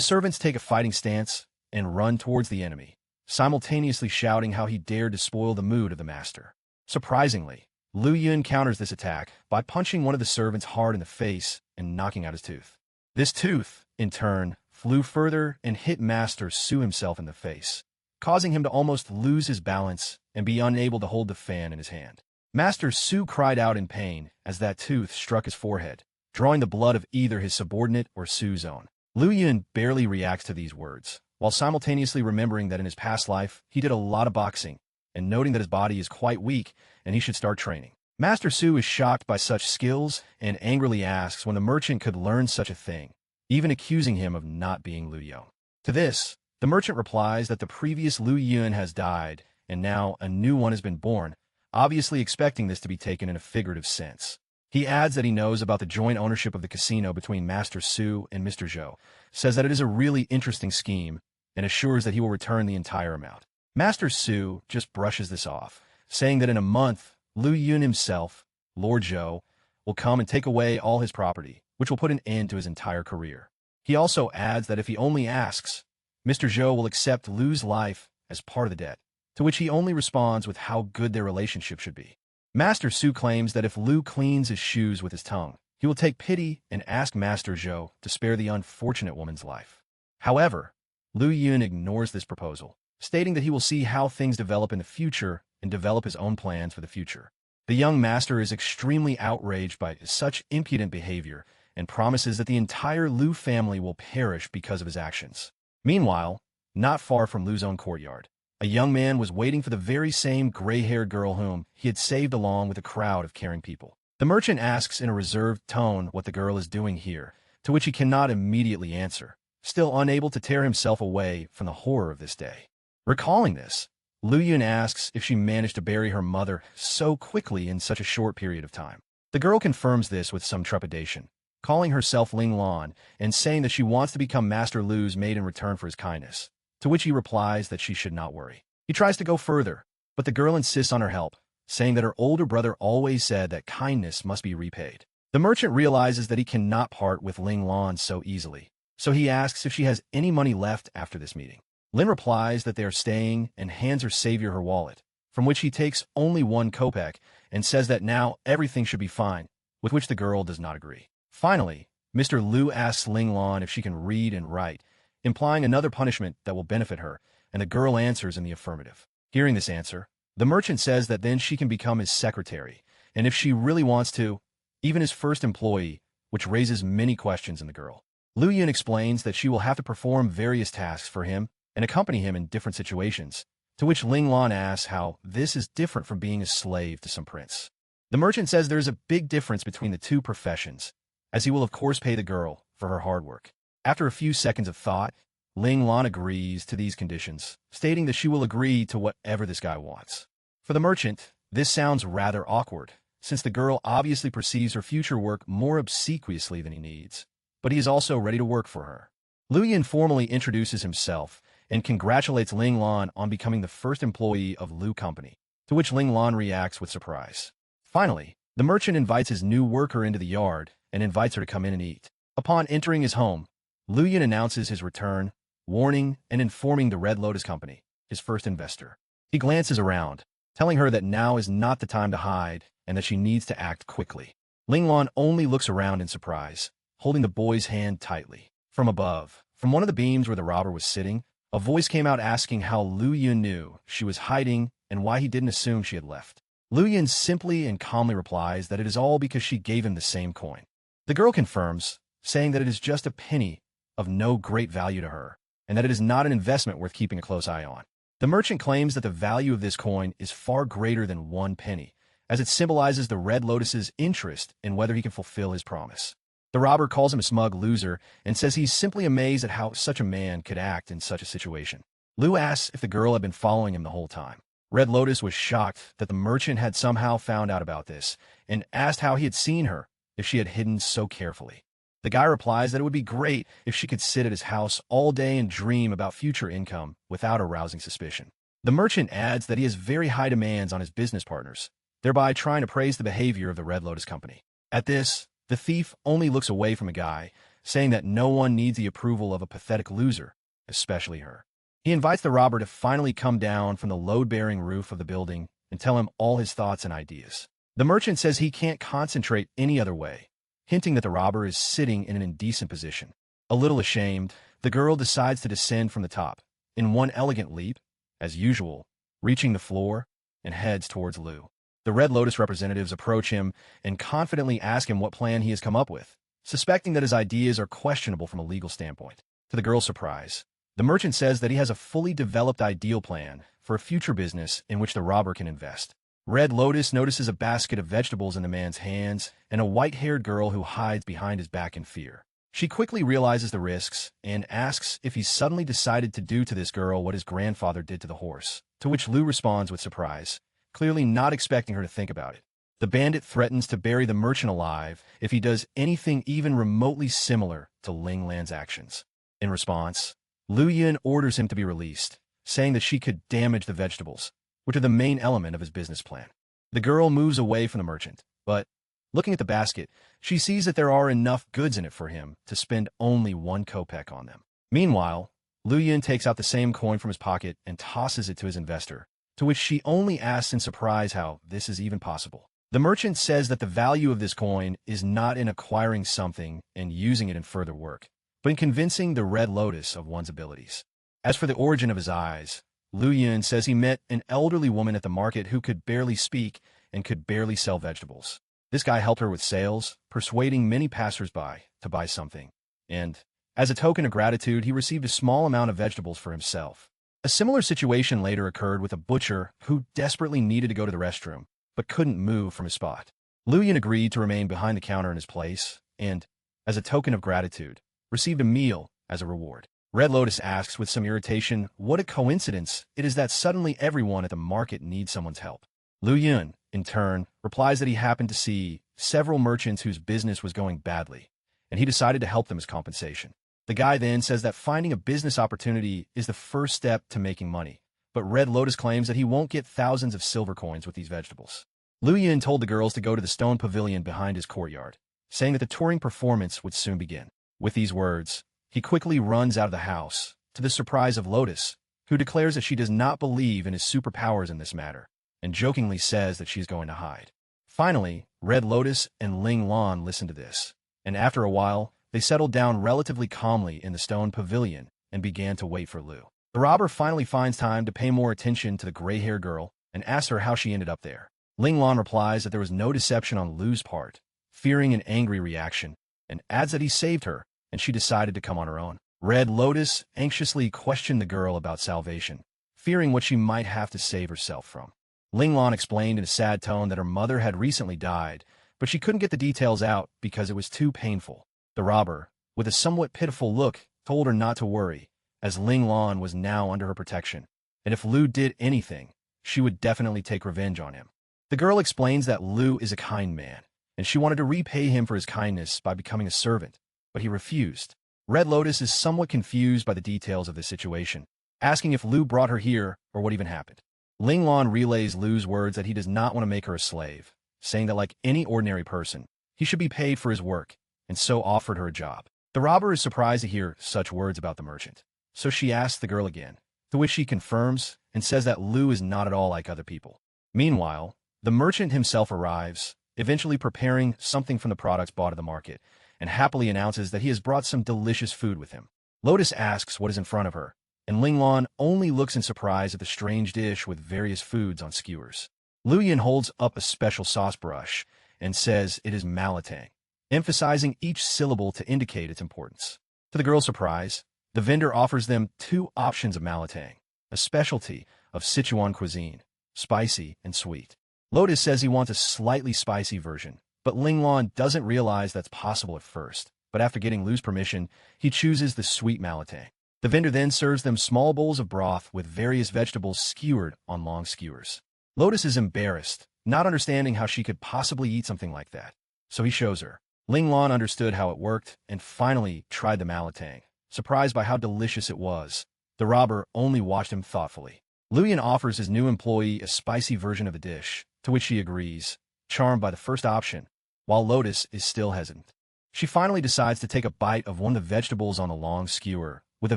servants take a fighting stance and run towards the enemy, simultaneously shouting how he dared to spoil the mood of the master. Surprisingly, Lu Yun counters this attack by punching one of the servants hard in the face and knocking out his tooth. This tooth, in turn, flew further and hit Master Su himself in the face, causing him to almost lose his balance and be unable to hold the fan in his hand. Master Su cried out in pain as that tooth struck his forehead, drawing the blood of either his subordinate or Su's own. Lu Yun barely reacts to these words, while simultaneously remembering that in his past life he did a lot of boxing, and noting that his body is quite weak and he should start training. Master Su is shocked by such skills and angrily asks when the merchant could learn such a thing, even accusing him of not being Lu Yun. To this, the merchant replies that the previous Lu Yun has died and now a new one has been born, obviously expecting this to be taken in a figurative sense. He adds that he knows about the joint ownership of the casino between Master Su and Mr. Zhou, says that it is a really interesting scheme, and assures that he will return the entire amount. Master Su just brushes this off, saying that in a month, Lu Yun himself, Lord Zhou, will come and take away all his property, which will put an end to his entire career. He also adds that if he only asks, Mr. Zhou will accept Lu's life as part of the debt, to which he only responds with how good their relationship should be. Master Su claims that if Lu cleans his shoes with his tongue, he will take pity and ask Master Zhou to spare the unfortunate woman's life. However, Lu Yun ignores this proposal, stating that he will see how things develop in the future and develop his own plans for the future. The young master is extremely outraged by such impudent behavior and promises that the entire Lu family will perish because of his actions. Meanwhile, not far from Lu's own courtyard, a young man was waiting for the very same gray-haired girl whom he had saved along with a crowd of caring people. The merchant asks in a reserved tone what the girl is doing here, to which he cannot immediately answer, still unable to tear himself away from the horror of this day. Recalling this, Lu Yun asks if she managed to bury her mother so quickly in such a short period of time. The girl confirms this with some trepidation, calling herself Ling Lan and saying that she wants to become Master Lu's maid in return for his kindness, to which he replies that she should not worry. He tries to go further, but the girl insists on her help, saying that her older brother always said that kindness must be repaid. The merchant realizes that he cannot part with Ling Lan so easily, so he asks if she has any money left after this meeting. Lin replies that they are staying and hands her savior her wallet, from which he takes only 1 kopeck and says that now everything should be fine, with which the girl does not agree. Finally, Mr. Lu asks Ling Lan if she can read and write, implying another punishment that will benefit her, and the girl answers in the affirmative. Hearing this answer, the merchant says that then she can become his secretary, and if she really wants to, even his first employee, which raises many questions in the girl. Lu Yun explains that she will have to perform various tasks for him and accompany him in different situations, to which Ling Lan asks how this is different from being a slave to some prince. The merchant says there is a big difference between the two professions, as he will of course pay the girl for her hard work. After a few seconds of thought, Ling Lan agrees to these conditions, stating that she will agree to whatever this guy wants. For the merchant, this sounds rather awkward, since the girl obviously perceives her future work more obsequiously than he needs, but he is also ready to work for her. Lu Yun formally introduces himself and congratulates Ling Lan on becoming the first employee of Lu Company, to which Ling Lan reacts with surprise. Finally, the merchant invites his new worker into the yard and invites her to come in and eat. Upon entering his home, Lu Yun announces his return, warning and informing the Red Lotus Company, his first investor. He glances around, telling her that now is not the time to hide and that she needs to act quickly. Ling Lan only looks around in surprise, holding the boy's hand tightly. From above, from one of the beams where the robber was sitting, a voice came out asking how Lu Yun knew she was hiding and why he didn't assume she had left. Lu Yun simply and calmly replies that it is all because she gave him the same coin. The girl confirms, saying that it is just a penny of no great value to her, and that it is not an investment worth keeping a close eye on. The merchant claims that the value of this coin is far greater than 1 penny, as it symbolizes the Red Lotus's interest in whether he can fulfill his promise. The robber calls him a smug loser and says he's simply amazed at how such a man could act in such a situation. Lu asks if the girl had been following him the whole time. Red Lotus was shocked that the merchant had somehow found out about this and asked how he had seen her if she had hidden so carefully. The guy replies that it would be great if she could sit at his house all day and dream about future income without arousing suspicion. The merchant adds that he has very high demands on his business partners, thereby trying to praise the behavior of the Red Lotus Company. At this, The thief only looks away from a guy, saying that no one needs the approval of a pathetic loser, especially her. He invites the robber to finally come down from the load-bearing roof of the building and tell him all his thoughts and ideas. The merchant says he can't concentrate any other way, hinting that the robber is sitting in an indecent position. A little ashamed, the girl decides to descend from the top, in one elegant leap, as usual, reaching the floor, and heads towards Lou. The Red Lotus representatives approach him and confidently ask him what plan he has come up with, suspecting that his ideas are questionable from a legal standpoint. To the girl's surprise, the merchant says that he has a fully developed ideal plan for a future business in which the robber can invest. Red Lotus notices a basket of vegetables in the man's hands and a white-haired girl who hides behind his back in fear. She quickly realizes the risks and asks if he's suddenly decided to do to this girl what his grandfather did to the horse, to which Lou responds with surprise, clearly not expecting her to think about it. The bandit threatens to bury the merchant alive if he does anything even remotely similar to Ling Lan's actions. In response, Lu Yin orders him to be released, saying that she could damage the vegetables, which are the main element of his business plan. The girl moves away from the merchant, but, looking at the basket, she sees that there are enough goods in it for him to spend only 1 kopeck on them. Meanwhile, Lu Yin takes out the same coin from his pocket and tosses it to his investor, to which she only asks in surprise how this is even possible. The merchant says that the value of this coin is not in acquiring something and using it in further work, but in convincing the Red Lotus of one's abilities. As for the origin of his eyes, Lu Yin says he met an elderly woman at the market who could barely speak and could barely sell vegetables. This guy helped her with sales, persuading many passersby to buy something, and, as a token of gratitude, he received a small amount of vegetables for himself. A similar situation later occurred with a butcher who desperately needed to go to the restroom, but couldn't move from his spot. Lu Yin agreed to remain behind the counter in his place, and, as a token of gratitude, received a meal as a reward. Red Lotus asks with some irritation what a coincidence it is that suddenly everyone at the market needs someone's help. Lu Yin, in turn, replies that he happened to see several merchants whose business was going badly, and he decided to help them as compensation. The guy then says that finding a business opportunity is the first step to making money, but Red Lotus claims that he won't get thousands of silver coins with these vegetables. Lu Yin told the girls to go to the stone pavilion behind his courtyard, saying that the touring performance would soon begin. With these words, he quickly runs out of the house, to the surprise of Lotus, who declares that she does not believe in his superpowers in this matter, and jokingly says that she's going to hide. Finally, Red Lotus and Ling Lan listen to this, and after a while, they settled down relatively calmly in the stone pavilion and began to wait for Lu. The robber finally finds time to pay more attention to the gray-haired girl and asks her how she ended up there. Ling Lan replies that there was no deception on Lu's part, fearing an angry reaction, and adds that he saved her, and she decided to come on her own. Red Lotus anxiously questioned the girl about salvation, fearing what she might have to save herself from. Ling Lan explained in a sad tone that her mother had recently died, but she couldn't get the details out because it was too painful. The robber, with a somewhat pitiful look, told her not to worry, as Ling Lan was now under her protection, and if Lu did anything, she would definitely take revenge on him. The girl explains that Lu is a kind man, and she wanted to repay him for his kindness by becoming a servant, but he refused. Red Lotus is somewhat confused by the details of the situation, asking if Lu brought her here or what even happened. Ling Lan relays Lu's words that he does not want to make her a slave, saying that like any ordinary person, he should be paid for his work, and so offered her a job. The robber is surprised to hear such words about the merchant, so she asks the girl again, to which she confirms and says that Lu is not at all like other people. Meanwhile, the merchant himself arrives, eventually preparing something from the products bought at the market, and happily announces that he has brought some delicious food with him. Lotus asks what is in front of her, and Ling Lan only looks in surprise at the strange dish with various foods on skewers. Lu Yin holds up a special sauce brush and says it is malatang, emphasizing each syllable to indicate its importance. To the girl's surprise, the vendor offers them 2 options of malatang, a specialty of Sichuan cuisine, spicy and sweet. Lotus says he wants a slightly spicy version, but Ling Lan doesn't realize that's possible at first, but after getting Lu's permission, he chooses the sweet malatang. The vendor then serves them small bowls of broth with various vegetables skewered on long skewers. Lotus is embarrassed, not understanding how she could possibly eat something like that, so he shows her. Ling Lan understood how it worked and finally tried the malatang, surprised by how delicious it was. The robber only watched him thoughtfully. Lu Yin offers his new employee a spicy version of the dish, to which she agrees, charmed by the first option, while Lotus is still hesitant. She finally decides to take a bite of one of the vegetables on the long skewer, with a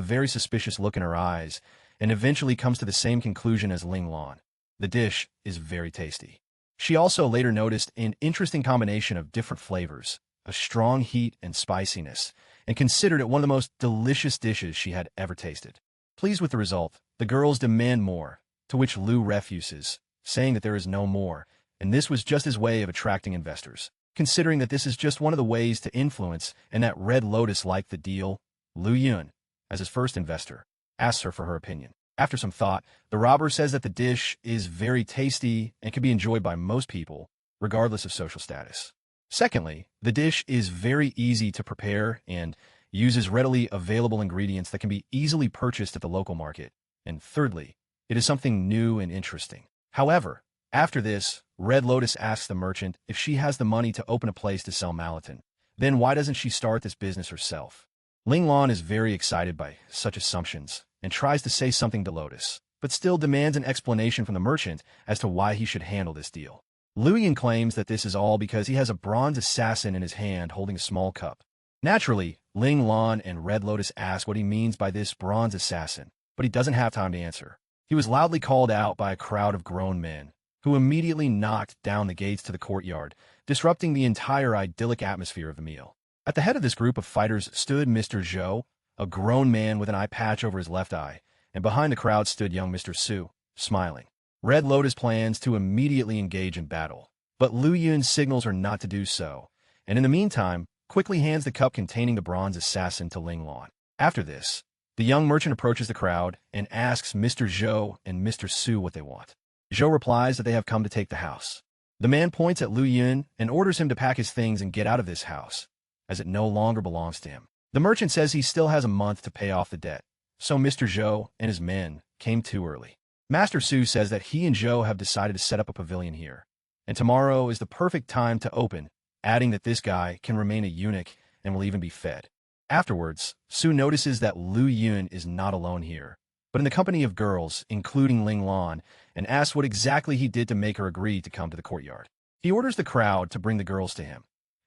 very suspicious look in her eyes, and eventually comes to the same conclusion as Ling Lan. The dish is very tasty. She also later noticed an interesting combination of different flavors, a strong heat and spiciness, and considered it one of the most delicious dishes she had ever tasted. Pleased with the result, the girls demand more, to which Lu refuses, saying that there is no more, and this was just his way of attracting investors. Considering that this is just one of the ways to influence and that Red Lotus liked the deal, Lu Yun, as his first investor, asks her for her opinion. After some thought, the robber says that the dish is very tasty and can be enjoyed by most people, regardless of social status. Secondly, the dish is very easy to prepare and uses readily available ingredients that can be easily purchased at the local market. And thirdly, it is something new and interesting. However, after this, Red Lotus asks the merchant if she has the money to open a place to sell Malaton. Then why doesn't she start this business herself? Ling Lan is very excited by such assumptions and tries to say something to Lotus, but still demands an explanation from the merchant as to why he should handle this deal. Lu Yin claims that this is all because he has a bronze assassin in his hand holding a small cup. Naturally, Ling Lan and Red Lotus ask what he means by this bronze assassin, but he doesn't have time to answer. He was loudly called out by a crowd of grown men, who immediately knocked down the gates to the courtyard, disrupting the entire idyllic atmosphere of the meal. At the head of this group of fighters stood Mr. Zhou, a grown man with an eye patch over his left eye, and behind the crowd stood young Mr. Su, smiling. Red Lotus plans to immediately engage in battle, but Lu Yun signals her not to do so, and in the meantime, quickly hands the cup containing the bronze assassin to Ling Lan. After this, the young merchant approaches the crowd and asks Mr. Zhou and Mr. Su what they want. Zhou replies that they have come to take the house. The man points at Lu Yun and orders him to pack his things and get out of this house, as it no longer belongs to him. The merchant says he still has a month to pay off the debt, so Mr. Zhou and his men came too early. Master Su says that he and Zhou have decided to set up a pavilion here, and tomorrow is the perfect time to open, adding that this guy can remain a eunuch and will even be fed. Afterwards, Su notices that Lu Yun is not alone here, but in the company of girls, including Ling Lan, and asks what exactly he did to make her agree to come to the courtyard. He orders the crowd to bring the girls to him,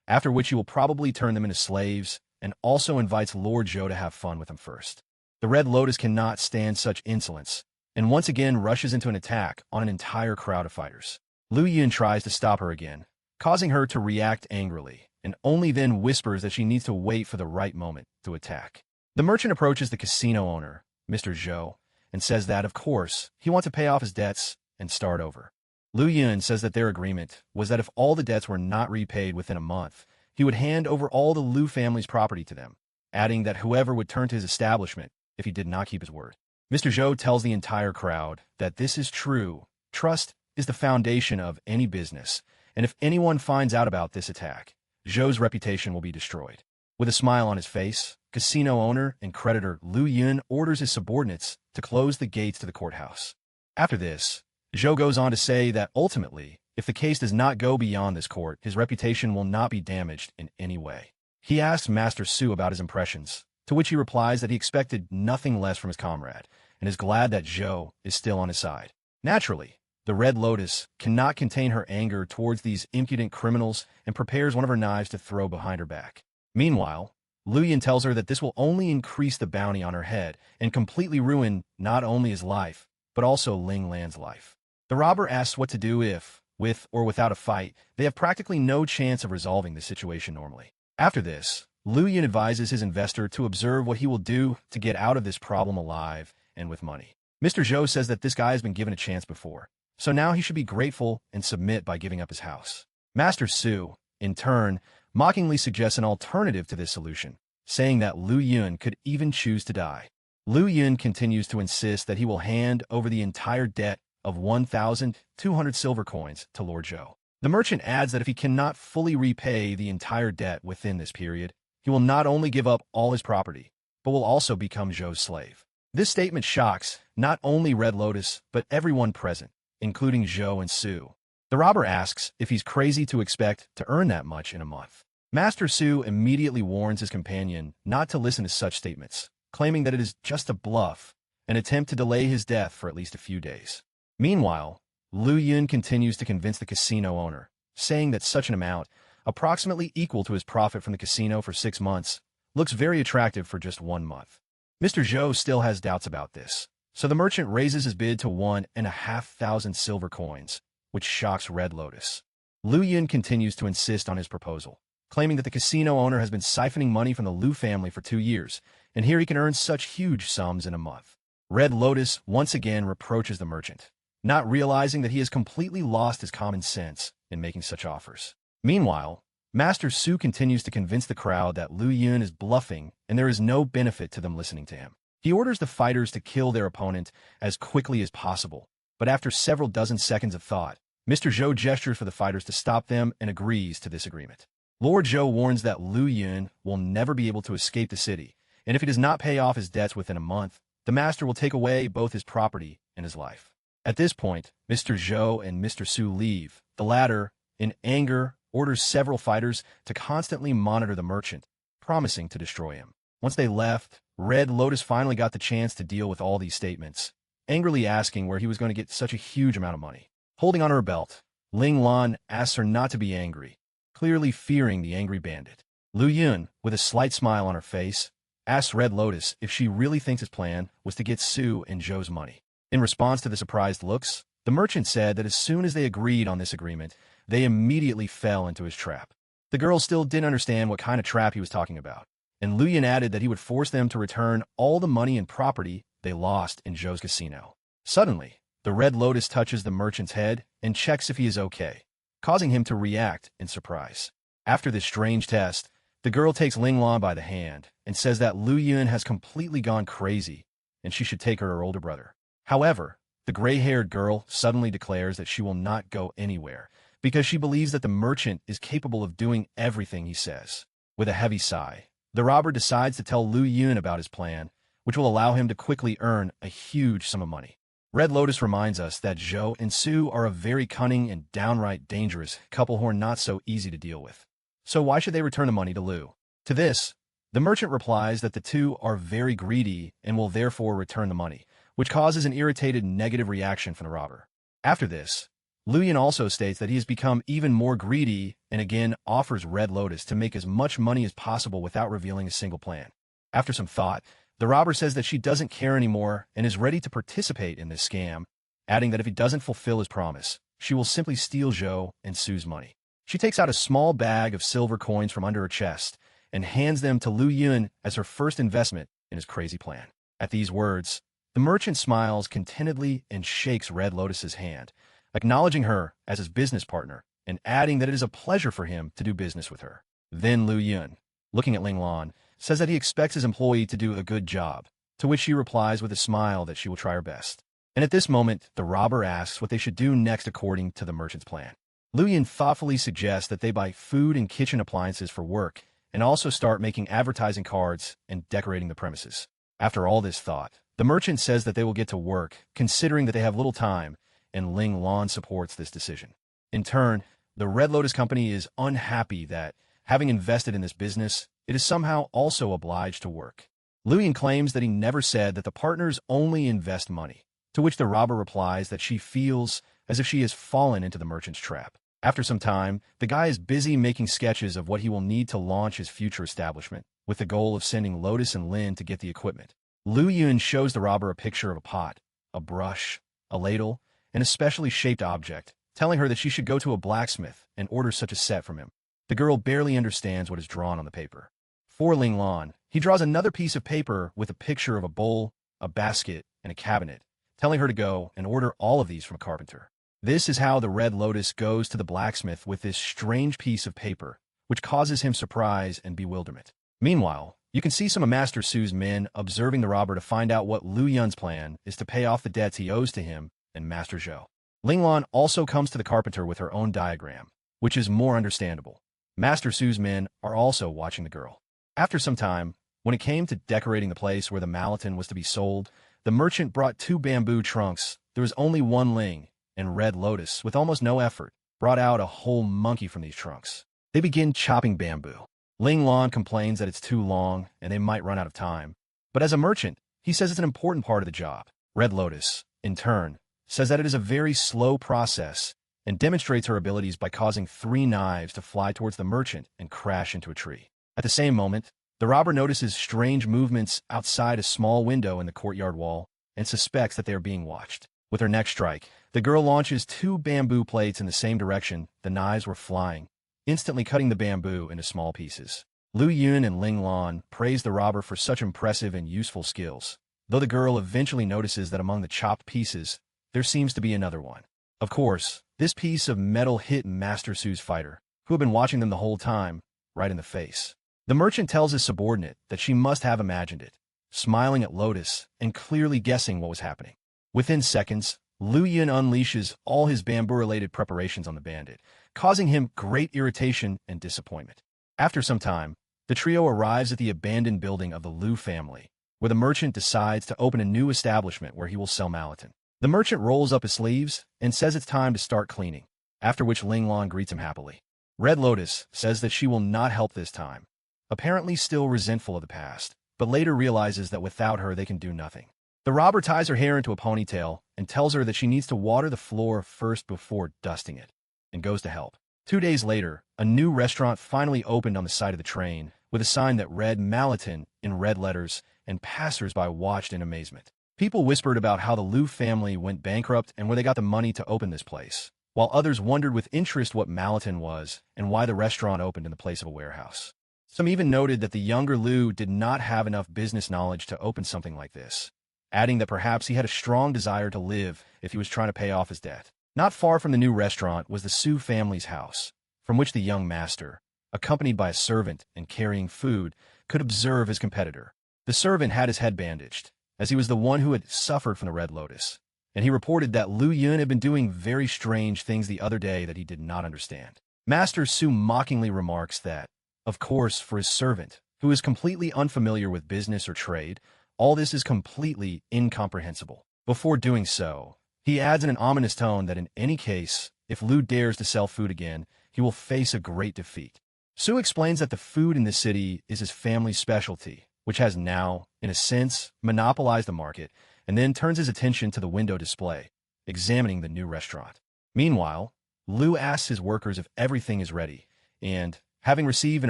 after which he will probably turn them into slaves, and also invites Lord Zhou to have fun with him first. The Red Lotus cannot stand such insolence, and once again rushes into an attack on an entire crowd of fighters. Lu Yun tries to stop her again, causing her to react angrily, and only then whispers that she needs to wait for the right moment to attack. The merchant approaches the casino owner, Mr. Zhou, and says that, of course, he wants to pay off his debts and start over. Lu Yun says that their agreement was that if all the debts were not repaid within a month, he would hand over all the Lu family's property to them, adding that whoever would turn to his establishment if he did not keep his word. Mr. Zhou tells the entire crowd that this is true. Trust is the foundation of any business, and if anyone finds out about this attack, Zhou's reputation will be destroyed. With a smile on his face, casino owner and creditor Lu Yun orders his subordinates to close the gates to the courthouse. After this, Zhou goes on to say that ultimately, if the case does not go beyond this court, his reputation will not be damaged in any way. He asks Master Su about his impressions, to which he replies that he expected nothing less from his comrade, and is glad that Zhou is still on his side. Naturally, the Red Lotus cannot contain her anger towards these impudent criminals and prepares one of her knives to throw behind her back. Meanwhile, Lu Yun tells her that this will only increase the bounty on her head and completely ruin not only his life, but also Ling Lan's life. The robber asks what to do if, with or without a fight, they have practically no chance of resolving the situation normally. After this, Lu Yun advises his investor to observe what he will do to get out of this problem alive and with money. Mr. Zhou says that this guy has been given a chance before, so now he should be grateful and submit by giving up his house. Master Su, in turn, mockingly suggests an alternative to this solution, saying that Lu Yun could even choose to die. Lu Yun continues to insist that he will hand over the entire debt of 1,200 silver coins to Lord Zhou. The merchant adds that if he cannot fully repay the entire debt within this period, he will not only give up all his property, but will also become Zhou's slave. This statement shocks not only Red Lotus, but everyone present, including Zhou and Su. The robber asks if he's crazy to expect to earn that much in a month. Master Su immediately warns his companion not to listen to such statements, claiming that it is just a bluff, an attempt to delay his death for at least a few days. Meanwhile, Lu Yun continues to convince the casino owner, saying that such an amount approximately equal to his profit from the casino for 6 months, looks very attractive for just 1 month. Mr. Zhou still has doubts about this, so the merchant raises his bid to 1,500 silver coins, which shocks Red Lotus. Lu Yun continues to insist on his proposal, claiming that the casino owner has been siphoning money from the Lu family for 2 years, and here he can earn such huge sums in a month. Red Lotus once again reproaches the merchant, not realizing that he has completely lost his common sense in making such offers. Meanwhile, Master Su continues to convince the crowd that Lu Yun is bluffing and there is no benefit to them listening to him. He orders the fighters to kill their opponent as quickly as possible, but after several dozen seconds of thought, Mr. Zhou gestures for the fighters to stop them and agrees to this agreement. Lord Zhou warns that Lu Yun will never be able to escape the city, and if he does not pay off his debts within a month, the master will take away both his property and his life. At this point, Mr. Zhou and Mr. Su leave. The latter, in anger, orders several fighters to constantly monitor the merchant, promising to destroy him. Once they left, Red Lotus finally got the chance to deal with all these statements, angrily asking where he was going to get such a huge amount of money. Holding on her belt, Ling Lan asks her not to be angry, clearly fearing the angry bandit. Lu Yun, with a slight smile on her face, asks Red Lotus if she really thinks his plan was to get Su and Zhou's money. In response to the surprised looks, the merchant said that as soon as they agreed on this agreement, they immediately fell into his trap. The girls still didn't understand what kind of trap he was talking about, and Lu Yun added that he would force them to return all the money and property they lost in Zhou's casino. Suddenly, the Red Lotus touches the merchant's head and checks if he is okay, causing him to react in surprise. After this strange test, the girl takes Ling Lan by the hand and says that Lu Yun has completely gone crazy and she should take her older brother. However, the gray-haired girl suddenly declares that she will not go anywhere because she believes that the merchant is capable of doing everything he says. With a heavy sigh, the robber decides to tell Lu Yun about his plan, which will allow him to quickly earn a huge sum of money. Red Lotus reminds us that Zhou and Su are a very cunning and downright dangerous couple who are not so easy to deal with. So why should they return the money to Lu? To this, the merchant replies that the two are very greedy and will therefore return the money, which causes an irritated negative reaction from the robber. After this, Lu Yun also states that he has become even more greedy and again offers Red Lotus to make as much money as possible without revealing a single plan. After some thought, the robber says that she doesn't care anymore and is ready to participate in this scam, adding that if he doesn't fulfill his promise, she will simply steal Zhou and Su's money. She takes out a small bag of silver coins from under her chest and hands them to Lu Yun as her first investment in his crazy plan. At these words, the merchant smiles contentedly and shakes Red Lotus's hand, acknowledging her as his business partner and adding that it is a pleasure for him to do business with her. Then Lu Yun, looking at Ling Lan, says that he expects his employee to do a good job, to which she replies with a smile that she will try her best. And at this moment, the robber asks what they should do next according to the merchant's plan. Lu Yun thoughtfully suggests that they buy food and kitchen appliances for work and also start making advertising cards and decorating the premises. After all this thought, the merchant says that they will get to work, considering that they have little time, and Ling Lan supports this decision. In turn, the Red Lotus Company is unhappy that, having invested in this business, it is somehow also obliged to work. Lu Yun claims that he never said that the partners only invest money, to which the robber replies that she feels as if she has fallen into the merchant's trap. After some time, the guy is busy making sketches of what he will need to launch his future establishment, with the goal of sending Lotus and Lin to get the equipment. Lu Yun shows the robber a picture of a pot, a brush, a ladle, and a specially shaped object, telling her that she should go to a blacksmith and order such a set from him. The girl barely understands what is drawn on the paper. For Ling Lan, he draws another piece of paper with a picture of a bowl, a basket, and a cabinet, telling her to go and order all of these from a carpenter. This is how the Red Lotus goes to the blacksmith with this strange piece of paper, which causes him surprise and bewilderment. Meanwhile, you can see some of Master Su's men observing the robber to find out what Lu Yun's plan is to pay off the debts he owes to him and Master Zhou. Ling Lan also comes to the carpenter with her own diagram, which is more understandable. Master Su's men are also watching the girl. After some time, when it came to decorating the place where the Malaton was to be sold, the merchant brought 2 bamboo trunks. There was only one Ling, and Red Lotus, with almost no effort, brought out a whole monkey from these trunks. They begin chopping bamboo. Ling Lan complains that it's too long and they might run out of time, but as a merchant, he says it's an important part of the job. Red Lotus, in turn, says that it is a very slow process and demonstrates her abilities by causing 3 knives to fly towards the merchant and crash into a tree. At the same moment, the robber notices strange movements outside a small window in the courtyard wall and suspects that they are being watched. With her next strike, the girl launches 2 bamboo plates in the same direction the knives were flying, instantly cutting the bamboo into small pieces. Lu Yun and Ling Lan praise the robber for such impressive and useful skills, though the girl eventually notices that among the chopped pieces, there seems to be another one. Of course, this piece of metal hit Master Su's fighter, who had been watching them the whole time, right in the face. The merchant tells his subordinate that she must have imagined it, smiling at Lotus and clearly guessing what was happening. Within seconds, Lu Yun unleashes all his bamboo-related preparations on the bandit, causing him great irritation and disappointment. After some time, the trio arrives at the abandoned building of the Lu family, where the merchant decides to open a new establishment where he will sell Malaton. The merchant rolls up his sleeves and says it's time to start cleaning, after which Ling Lan greets him happily. Red Lotus says that she will not help this time, apparently still resentful of the past, but later realizes that without her they can do nothing. The robber ties her hair into a ponytail and tells her that she needs to water the floor first before dusting it, and goes to help. 2 days later, a new restaurant finally opened on the side of the train, with a sign that read Malaton in red letters, and passers-by watched in amazement. People whispered about how the Lu family went bankrupt and where they got the money to open this place, while others wondered with interest what Malaton was and why the restaurant opened in the place of a warehouse. Some even noted that the younger Lu did not have enough business knowledge to open something like this, adding that perhaps he had a strong desire to live if he was trying to pay off his debt. Not far from the new restaurant was the Su family's house, from which the young master, accompanied by a servant and carrying food, could observe his competitor. The servant had his head bandaged, as he was the one who had suffered from the Red Lotus, and he reported that Lu Yun had been doing very strange things the other day that he did not understand. Master Su mockingly remarks that, of course, for his servant, who is completely unfamiliar with business or trade, all this is completely incomprehensible. Before doing so, he adds in an ominous tone that in any case, if Lu dares to sell food again, he will face a great defeat. Su explains that the food in the city is his family's specialty, which has now, in a sense, monopolized the market, and then turns his attention to the window display, examining the new restaurant. Meanwhile, Lu asks his workers if everything is ready, and, having received an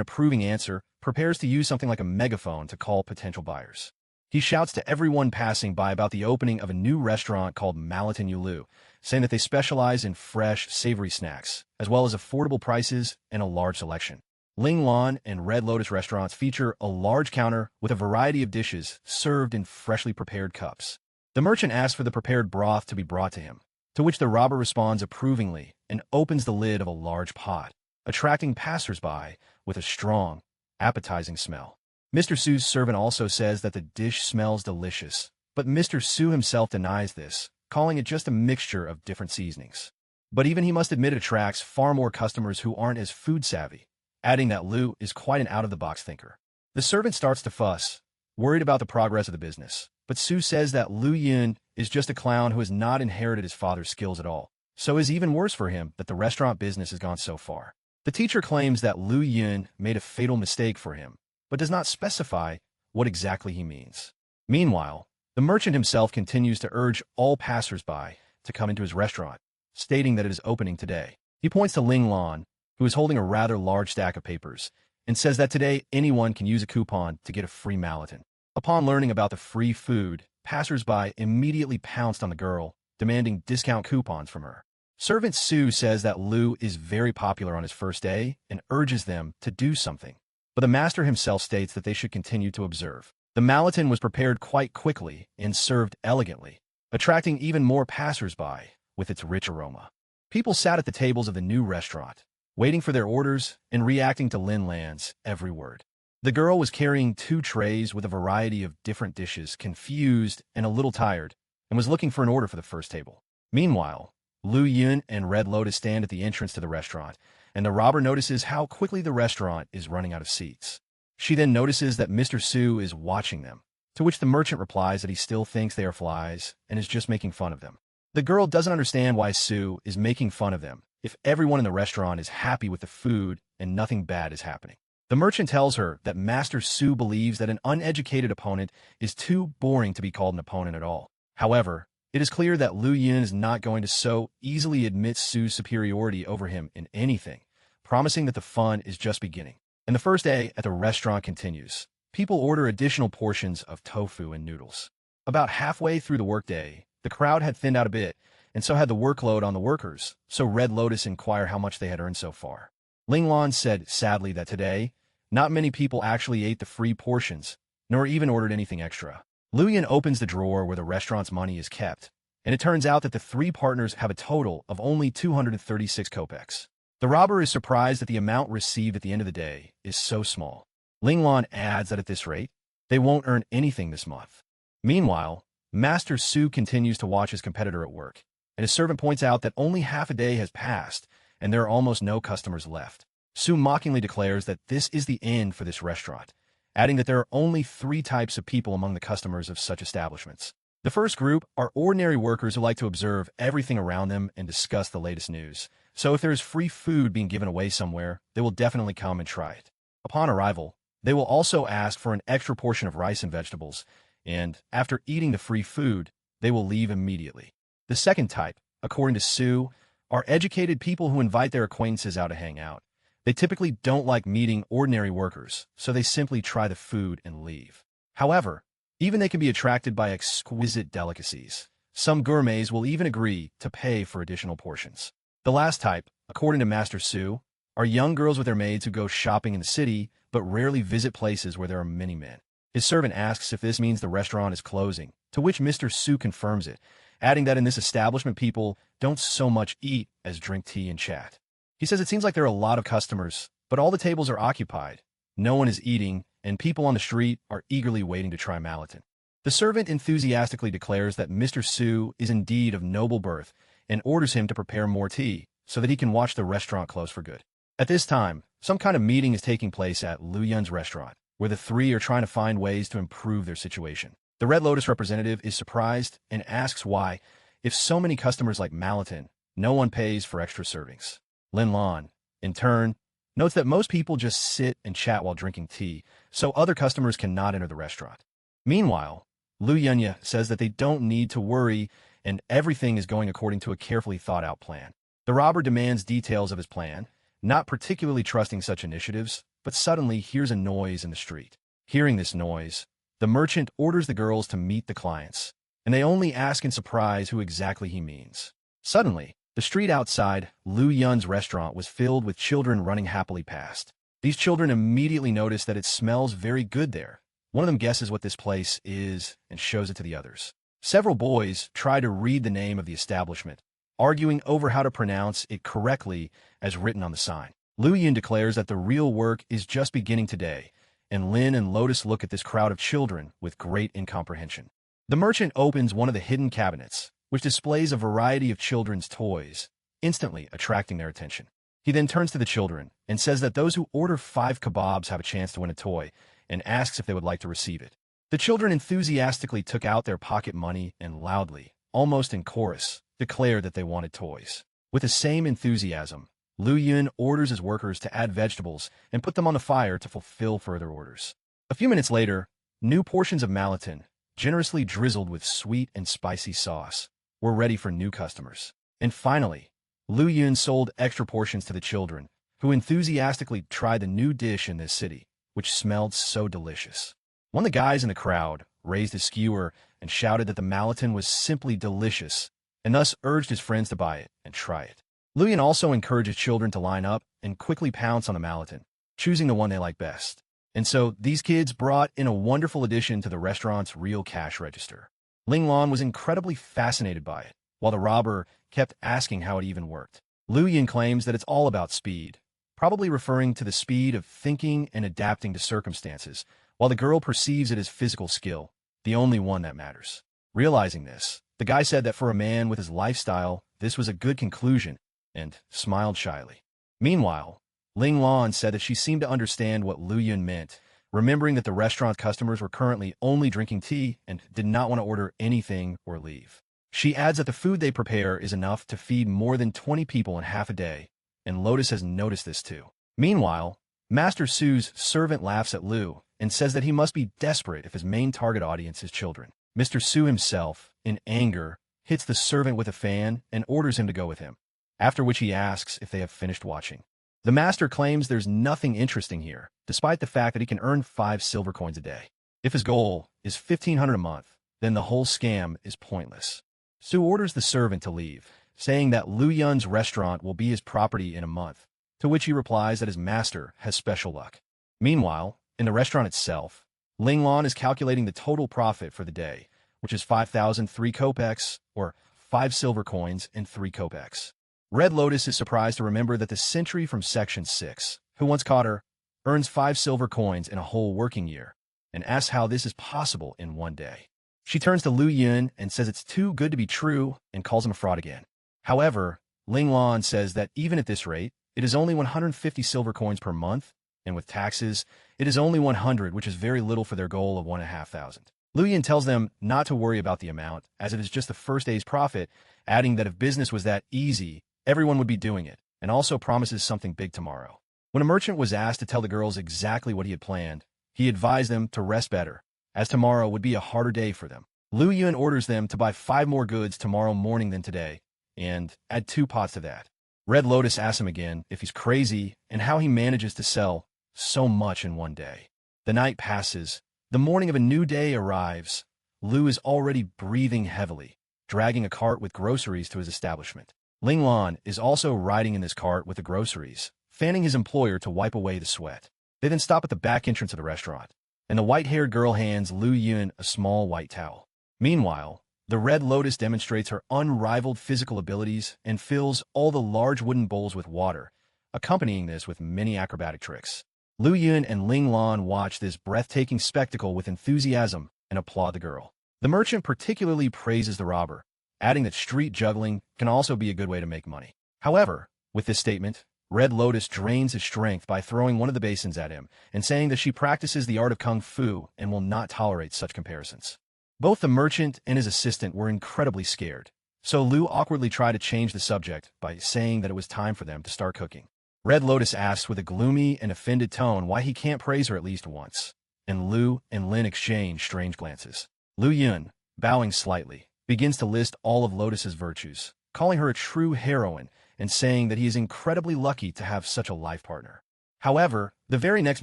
approving answer, prepares to use something like a megaphone to call potential buyers. He shouts to everyone passing by about the opening of a new restaurant called Malaton Yulu, saying that they specialize in fresh, savory snacks, as well as affordable prices and a large selection. Ling Lan and Red Lotus restaurants feature a large counter with a variety of dishes served in freshly prepared cups. The merchant asks for the prepared broth to be brought to him, to which the robber responds approvingly and opens the lid of a large pot, attracting passers-by with a strong, appetizing smell. Mr. Su's servant also says that the dish smells delicious, but Mr. Su himself denies this, calling it just a mixture of different seasonings. But even he must admit it attracts far more customers who aren't as food-savvy, adding that Lu is quite an out-of-the-box thinker. The servant starts to fuss, worried about the progress of the business, but Su says that Lu Yun is just a clown who has not inherited his father's skills at all, so it's even worse for him that the restaurant business has gone so far. The teacher claims that Lu Yun made a fatal mistake for him, but does not specify what exactly he means. Meanwhile, the merchant himself continues to urge all passers-by to come into his restaurant, stating that it is opening today. He points to Ling Lan, who is holding a rather large stack of papers, and says that today anyone can use a coupon to get a free Malaton. Upon learning about the free food, passers-by immediately pounced on the girl, demanding discount coupons from her. Servant Su says that Lu is very popular on his first day and urges them to do something. But the master himself states that they should continue to observe. The Malaton was prepared quite quickly and served elegantly, attracting even more passers-by with its rich aroma. People sat at the tables of the new restaurant, waiting for their orders and reacting to Lin Lan's every word. The girl was carrying 2 trays with a variety of different dishes, confused and a little tired, and was looking for an order for the first table. Meanwhile, Lu Yun and Red Lotus stand at the entrance to the restaurant, and the robber notices how quickly the restaurant is running out of seats. She then notices that Mr. Su is watching them, to which the merchant replies that he still thinks they are flies and is just making fun of them. The girl doesn't understand why Su is making fun of them if everyone in the restaurant is happy with the food and nothing bad is happening. The merchant tells her that Master Su believes that an uneducated opponent is too boring to be called an opponent at all. However, It is clear that Lu Yun is not going to so easily admit Su's superiority over him in anything, promising that the fun is just beginning. And the first day at the restaurant continues. People order additional portions of tofu and noodles. About halfway through the workday, the crowd had thinned out a bit, and so had the workload on the workers, so Red Lotus inquired how much they had earned so far. Ling Lan said sadly that today, not many people actually ate the free portions, nor even ordered anything extra. Lu Yun opens the drawer where the restaurant's money is kept, and it turns out that the three partners have a total of only 236 kopecks. The robber is surprised that the amount received at the end of the day is so small. Ling Lan adds that at this rate, they won't earn anything this month. Meanwhile, Master Su continues to watch his competitor at work, and his servant points out that only half a day has passed, and there are almost no customers left. Su mockingly declares that this is the end for this restaurant, adding that there are only 3 types of people among the customers of such establishments. The first group are ordinary workers who like to observe everything around them and discuss the latest news. So if there is free food being given away somewhere, they will definitely come and try it. Upon arrival, they will also ask for an extra portion of rice and vegetables, and after eating the free food, they will leave immediately. The second type, according to Su, are educated people who invite their acquaintances out to hang out. They typically don't like meeting ordinary workers, so they simply try the food and leave. However, even they can be attracted by exquisite delicacies. Some gourmets will even agree to pay for additional portions. The last type, according to Master Su, are young girls with their maids who go shopping in the city, but rarely visit places where there are many men. His servant asks if this means the restaurant is closing, to which Mr. Su confirms it, adding that in this establishment people don't so much eat as drink tea and chat. He says it seems like there are a lot of customers, but all the tables are occupied. No one is eating, and people on the street are eagerly waiting to try Malatin. The servant enthusiastically declares that Mr. Su is indeed of noble birth and orders him to prepare more tea so that he can watch the restaurant close for good. At this time, some kind of meeting is taking place at Lu Yun's restaurant, where the three are trying to find ways to improve their situation. The Red Lotus representative is surprised and asks why, if so many customers like Malatin, no one pays for extra servings. Lin Lan, in turn, notes that most people just sit and chat while drinking tea, so other customers cannot enter the restaurant. Meanwhile, Lu Yunya says that they don't need to worry and everything is going according to a carefully thought-out plan. The robber demands details of his plan, not particularly trusting such initiatives, but suddenly hears a noise in the street. Hearing this noise, the merchant orders the girls to meet the clients, and they only ask in surprise who exactly he means. Suddenly, the street outside Lu Yun's restaurant was filled with children running happily past. These children immediately notice that it smells very good there. One of them guesses what this place is and shows it to the others. Several boys try to read the name of the establishment, arguing over how to pronounce it correctly as written on the sign. Lu Yun declares that the real work is just beginning today, and Lin and Lotus look at this crowd of children with great incomprehension. The merchant opens one of the hidden cabinets, which displays a variety of children's toys, instantly attracting their attention. He then turns to the children and says that those who order 5 kebabs have a chance to win a toy, and asks if they would like to receive it. The children enthusiastically took out their pocket money and loudly, almost in chorus, declared that they wanted toys. With the same enthusiasm, Lu Yun orders his workers to add vegetables and put them on the fire to fulfill further orders. A few minutes later, new portions of Malatin, generously drizzled with sweet and spicy sauce, were ready for new customers. And finally, Lu Yun sold extra portions to the children, who enthusiastically tried the new dish in this city, which smelled so delicious. One of the guys in the crowd raised his skewer and shouted that the Malatin was simply delicious, and thus urged his friends to buy it and try it. Lu Yun also encourages children to line up and quickly pounce on the Malatin, choosing the one they like best. And so these kids brought in a wonderful addition to the restaurant's real cash register. Ling Lan was incredibly fascinated by it, while the robber kept asking how it even worked. Lu Yun claims that it's all about speed, probably referring to the speed of thinking and adapting to circumstances, while the girl perceives it as physical skill, the only one that matters. Realizing this, the guy said that for a man with his lifestyle, this was a good conclusion, and smiled shyly. Meanwhile, Ling Lan said that she seemed to understand what Lu Yun meant, remembering that the restaurant customers were currently only drinking tea and did not want to order anything or leave. She adds that the food they prepare is enough to feed more than 20 people in half a day, and Lotus has noticed this too. Meanwhile, Master Su's servant laughs at Lu and says that he must be desperate if his main target audience is children. Mr. Su himself, in anger, hits the servant with a fan, and orders him to go with him, after which he asks if they have finished watching. The master claims there's nothing interesting here, despite the fact that he can earn 5 silver coins a day. If his goal is 1,500 a month, then the whole scam is pointless. Sue orders the servant to leave, saying that Lu Yun's restaurant will be his property in a month, to which he replies that his master has special luck. Meanwhile, in the restaurant itself, Ling Lan is calculating the total profit for the day, which is 5,003 kopecks, or 5 silver coins and 3 kopecks. Red Lotus is surprised to remember that the sentry from Section 6, who once caught her, earns 5 silver coins in a whole working year, and asks how this is possible in one day. She turns to Lu Yun and says it's too good to be true and calls him a fraud again. However, Ling Lan says that even at this rate, it is only 150 silver coins per month, and with taxes, it is only 100, which is very little for their goal of 1,500. Lu Yun tells them not to worry about the amount, as it is just the first day's profit, adding that if business was that easy, everyone would be doing it, and also promises something big tomorrow. When a merchant was asked to tell the girls exactly what he had planned, he advised them to rest better, as tomorrow would be a harder day for them. Lu Yun orders them to buy 5 more goods tomorrow morning than today, and add 2 pots to that. Red Lotus asks him again if he's crazy and how he manages to sell so much in one day. The night passes. The morning of a new day arrives. Lu is already breathing heavily, dragging a cart with groceries to his establishment. Ling Lan is also riding in this cart with the groceries, fanning his employer to wipe away the sweat. They then stop at the back entrance of the restaurant, and the white-haired girl hands Lu Yun a small white towel. Meanwhile, the Red Lotus demonstrates her unrivaled physical abilities and fills all the large wooden bowls with water, accompanying this with many acrobatic tricks. Lu Yun and Ling Lan watch this breathtaking spectacle with enthusiasm and applaud the girl. The merchant particularly praises the robber, adding that street juggling can also be a good way to make money. However, with this statement, Red Lotus drains his strength by throwing one of the basins at him and saying that she practices the art of kung fu and will not tolerate such comparisons. Both the merchant and his assistant were incredibly scared, so Lu awkwardly tried to change the subject by saying that it was time for them to start cooking. Red Lotus asks with a gloomy and offended tone why he can't praise her at least once, and Lu and Lin exchange strange glances. Lu Yun, bowing slightly, begins to list all of Lotus's virtues, calling her a true heroine and saying that he is incredibly lucky to have such a life partner. However, the very next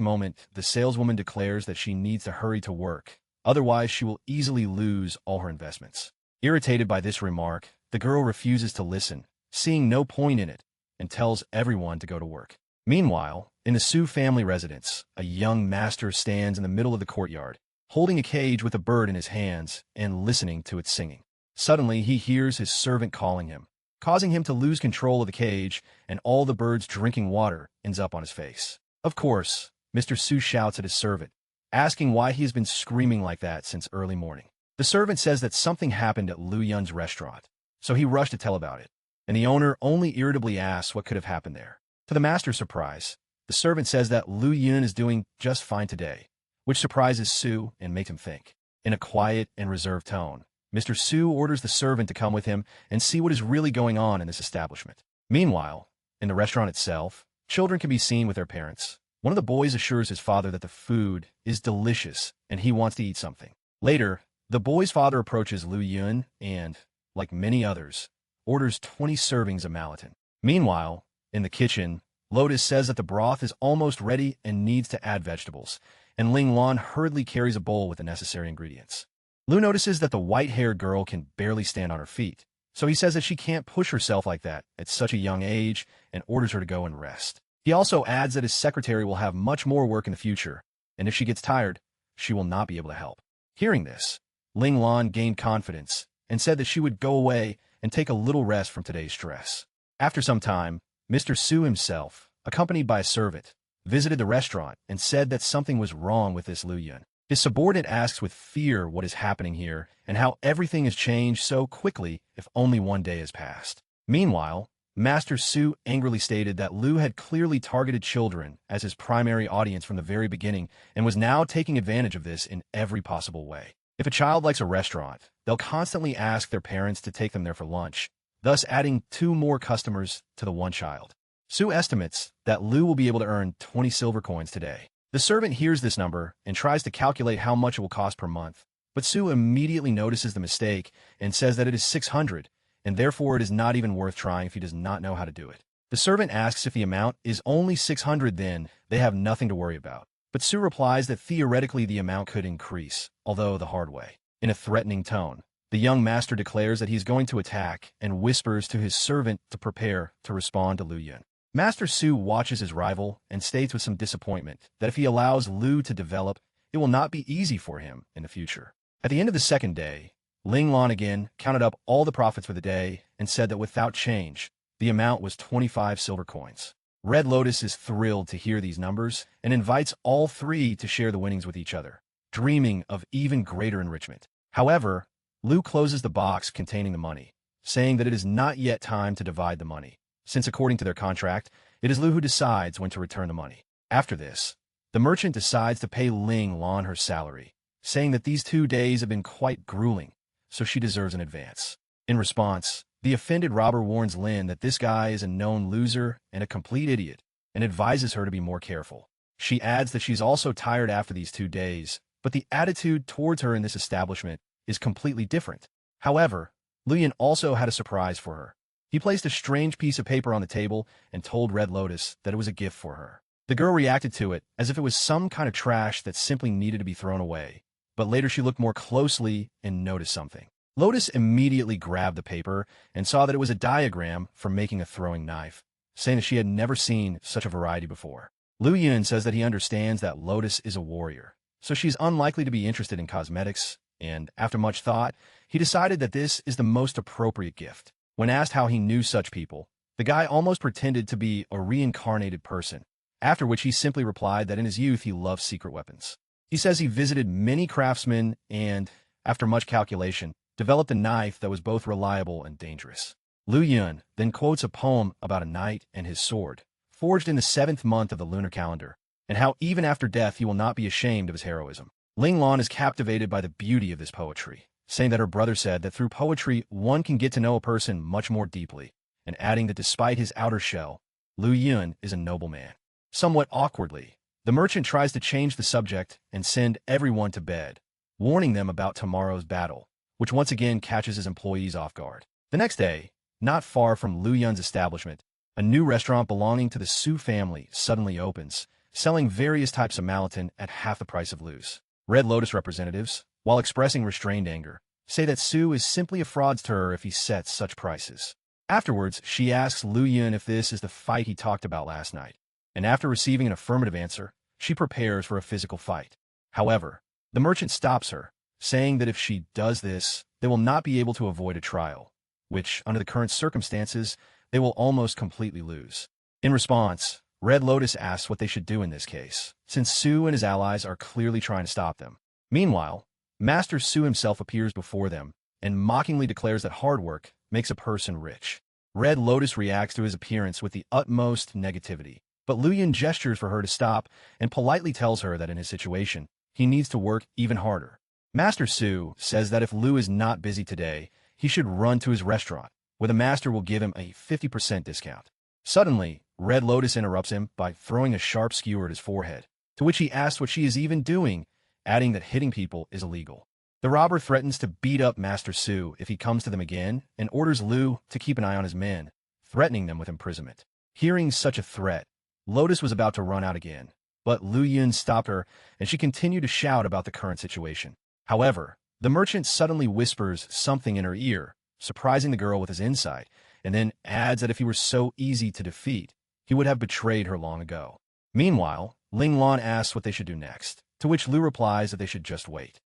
moment, the saleswoman declares that she needs to hurry to work, otherwise she will easily lose all her investments. Irritated by this remark, the girl refuses to listen, seeing no point in it, and tells everyone to go to work. Meanwhile, in the Su family residence, a young master stands in the middle of the courtyard, holding a cage with a bird in his hands and listening to its singing. Suddenly, he hears his servant calling him, causing him to lose control of the cage, and all the bird's drinking water ends up on his face. Of course, Mr. Su shouts at his servant, asking why he has been screaming like that since early morning. The servant says that something happened at Lu Yun's restaurant, so he rushed to tell about it, and the owner only irritably asks what could have happened there. To the master's surprise, the servant says that Lu Yun is doing just fine today, which surprises Su and makes him think. In a quiet and reserved tone, Mr. Su orders the servant to come with him and see what is really going on in this establishment. Meanwhile, in the restaurant itself, children can be seen with their parents. One of the boys assures his father that the food is delicious and he wants to eat something. Later, the boy's father approaches Lu Yun and, like many others, orders 20 servings of malatin. Meanwhile, in the kitchen, Lotus says that the broth is almost ready and needs to add vegetables, and Ling Lan hurriedly carries a bowl with the necessary ingredients. Lu notices that the white-haired girl can barely stand on her feet, so he says that she can't push herself like that at such a young age and orders her to go and rest. He also adds that his secretary will have much more work in the future, and if she gets tired, she will not be able to help. Hearing this, Ling Lan gained confidence and said that she would go away and take a little rest from today's stress. After some time, Mr. Su himself, accompanied by a servant, visited the restaurant and said that something was wrong with this Lu Yun. His subordinate asks with fear what is happening here and how everything has changed so quickly if only one day has passed. Meanwhile, Master Su angrily stated that Lu had clearly targeted children as his primary audience from the very beginning and was now taking advantage of this in every possible way. If a child likes a restaurant, they'll constantly ask their parents to take them there for lunch, thus adding 2 more customers to the one child. Su estimates that Lu will be able to earn 20 silver coins today. The servant hears this number and tries to calculate how much it will cost per month, But Su immediately notices the mistake and says that it is 600, and therefore it is not even worth trying if he does not know how to do it. The servant asks if the amount is only 600, then they have nothing to worry about. But Su replies that theoretically the amount could increase, although the hard way. In a threatening tone, the young master declares that he is going to attack and whispers to his servant to prepare to respond to Lu Yun. Master Su watches his rival and states with some disappointment that if he allows Lu to develop, it will not be easy for him in the future. At the end of the second day, Ling Lan again counted up all the profits for the day and said that without change, the amount was 25 silver coins. Red Lotus is thrilled to hear these numbers and invites all three to share the winnings with each other, dreaming of even greater enrichment. However, Lu closes the box containing the money, saying that it is not yet time to divide the money, since according to their contract, it is Lu who decides when to return the money. After this, the merchant decides to pay Ling Lan her salary, saying that these 2 days have been quite grueling, so she deserves an advance. In response, the offended robber warns Lin that this guy is a known loser and a complete idiot, and advises her to be more careful. She adds that she's also tired after these 2 days, but the attitude towards her in this establishment is completely different. However, Lu Yun also had a surprise for her. He placed a strange piece of paper on the table and told Red Lotus that it was a gift for her. The girl reacted to it as if it was some kind of trash that simply needed to be thrown away, but later she looked more closely and noticed something. Lotus immediately grabbed the paper and saw that it was a diagram for making a throwing knife, saying that she had never seen such a variety before. Lu Yun says that he understands that Lotus is a warrior, so she's unlikely to be interested in cosmetics, and after much thought, he decided that this is the most appropriate gift. When asked how he knew such people, the guy almost pretended to be a reincarnated person, after which he simply replied that in his youth he loved secret weapons. He says he visited many craftsmen and, after much calculation, developed a knife that was both reliable and dangerous. Lu Yun then quotes a poem about a knight and his sword, forged in the 7th month of the lunar calendar, and how even after death he will not be ashamed of his heroism. Ling Lan is captivated by the beauty of this poetry, saying that her brother said that through poetry one can get to know a person much more deeply, and adding that despite his outer shell, Lu Yun is a noble man. Somewhat awkwardly, the merchant tries to change the subject and send everyone to bed, warning them about tomorrow's battle, which once again catches his employees off guard. The next day, not far from Lu Yun's establishment, a new restaurant belonging to the Su family suddenly opens, selling various types of Malaton at half the price of Lu's. Red Lotus representatives, while expressing restrained anger, say that Su is simply a fraudster if he sets such prices. Afterwards, she asks Lu Yun if this is the fight he talked about last night, and after receiving an affirmative answer, she prepares for a physical fight. However, the merchant stops her, saying that if she does this, they will not be able to avoid a trial, which, under the current circumstances, they will almost completely lose. In response, Red Lotus asks what they should do in this case, since Su and his allies are clearly trying to stop them. Meanwhile, Master Su himself appears before them and mockingly declares that hard work makes a person rich. Red Lotus reacts to his appearance with the utmost negativity, but Lu Yun gestures for her to stop and politely tells her that in his situation, he needs to work even harder. Master Su says that if Lu is not busy today, he should run to his restaurant, where the master will give him a 50% discount. Suddenly, Red Lotus interrupts him by throwing a sharp skewer at his forehead, to which he asks what she is even doing, adding that hitting people is illegal. The robber threatens to beat up Master Su if he comes to them again and orders Lu to keep an eye on his men, threatening them with imprisonment. Hearing such a threat, Lotus was about to run out again, but Lu Yun stopped her and she continued to shout about the current situation. However, the merchant suddenly whispers something in her ear, surprising the girl with his insight, and then adds that if he were so easy to defeat, he would have betrayed her long ago. Meanwhile, Ling Lan asks what they should do next, to which Lu replies that they should just wait.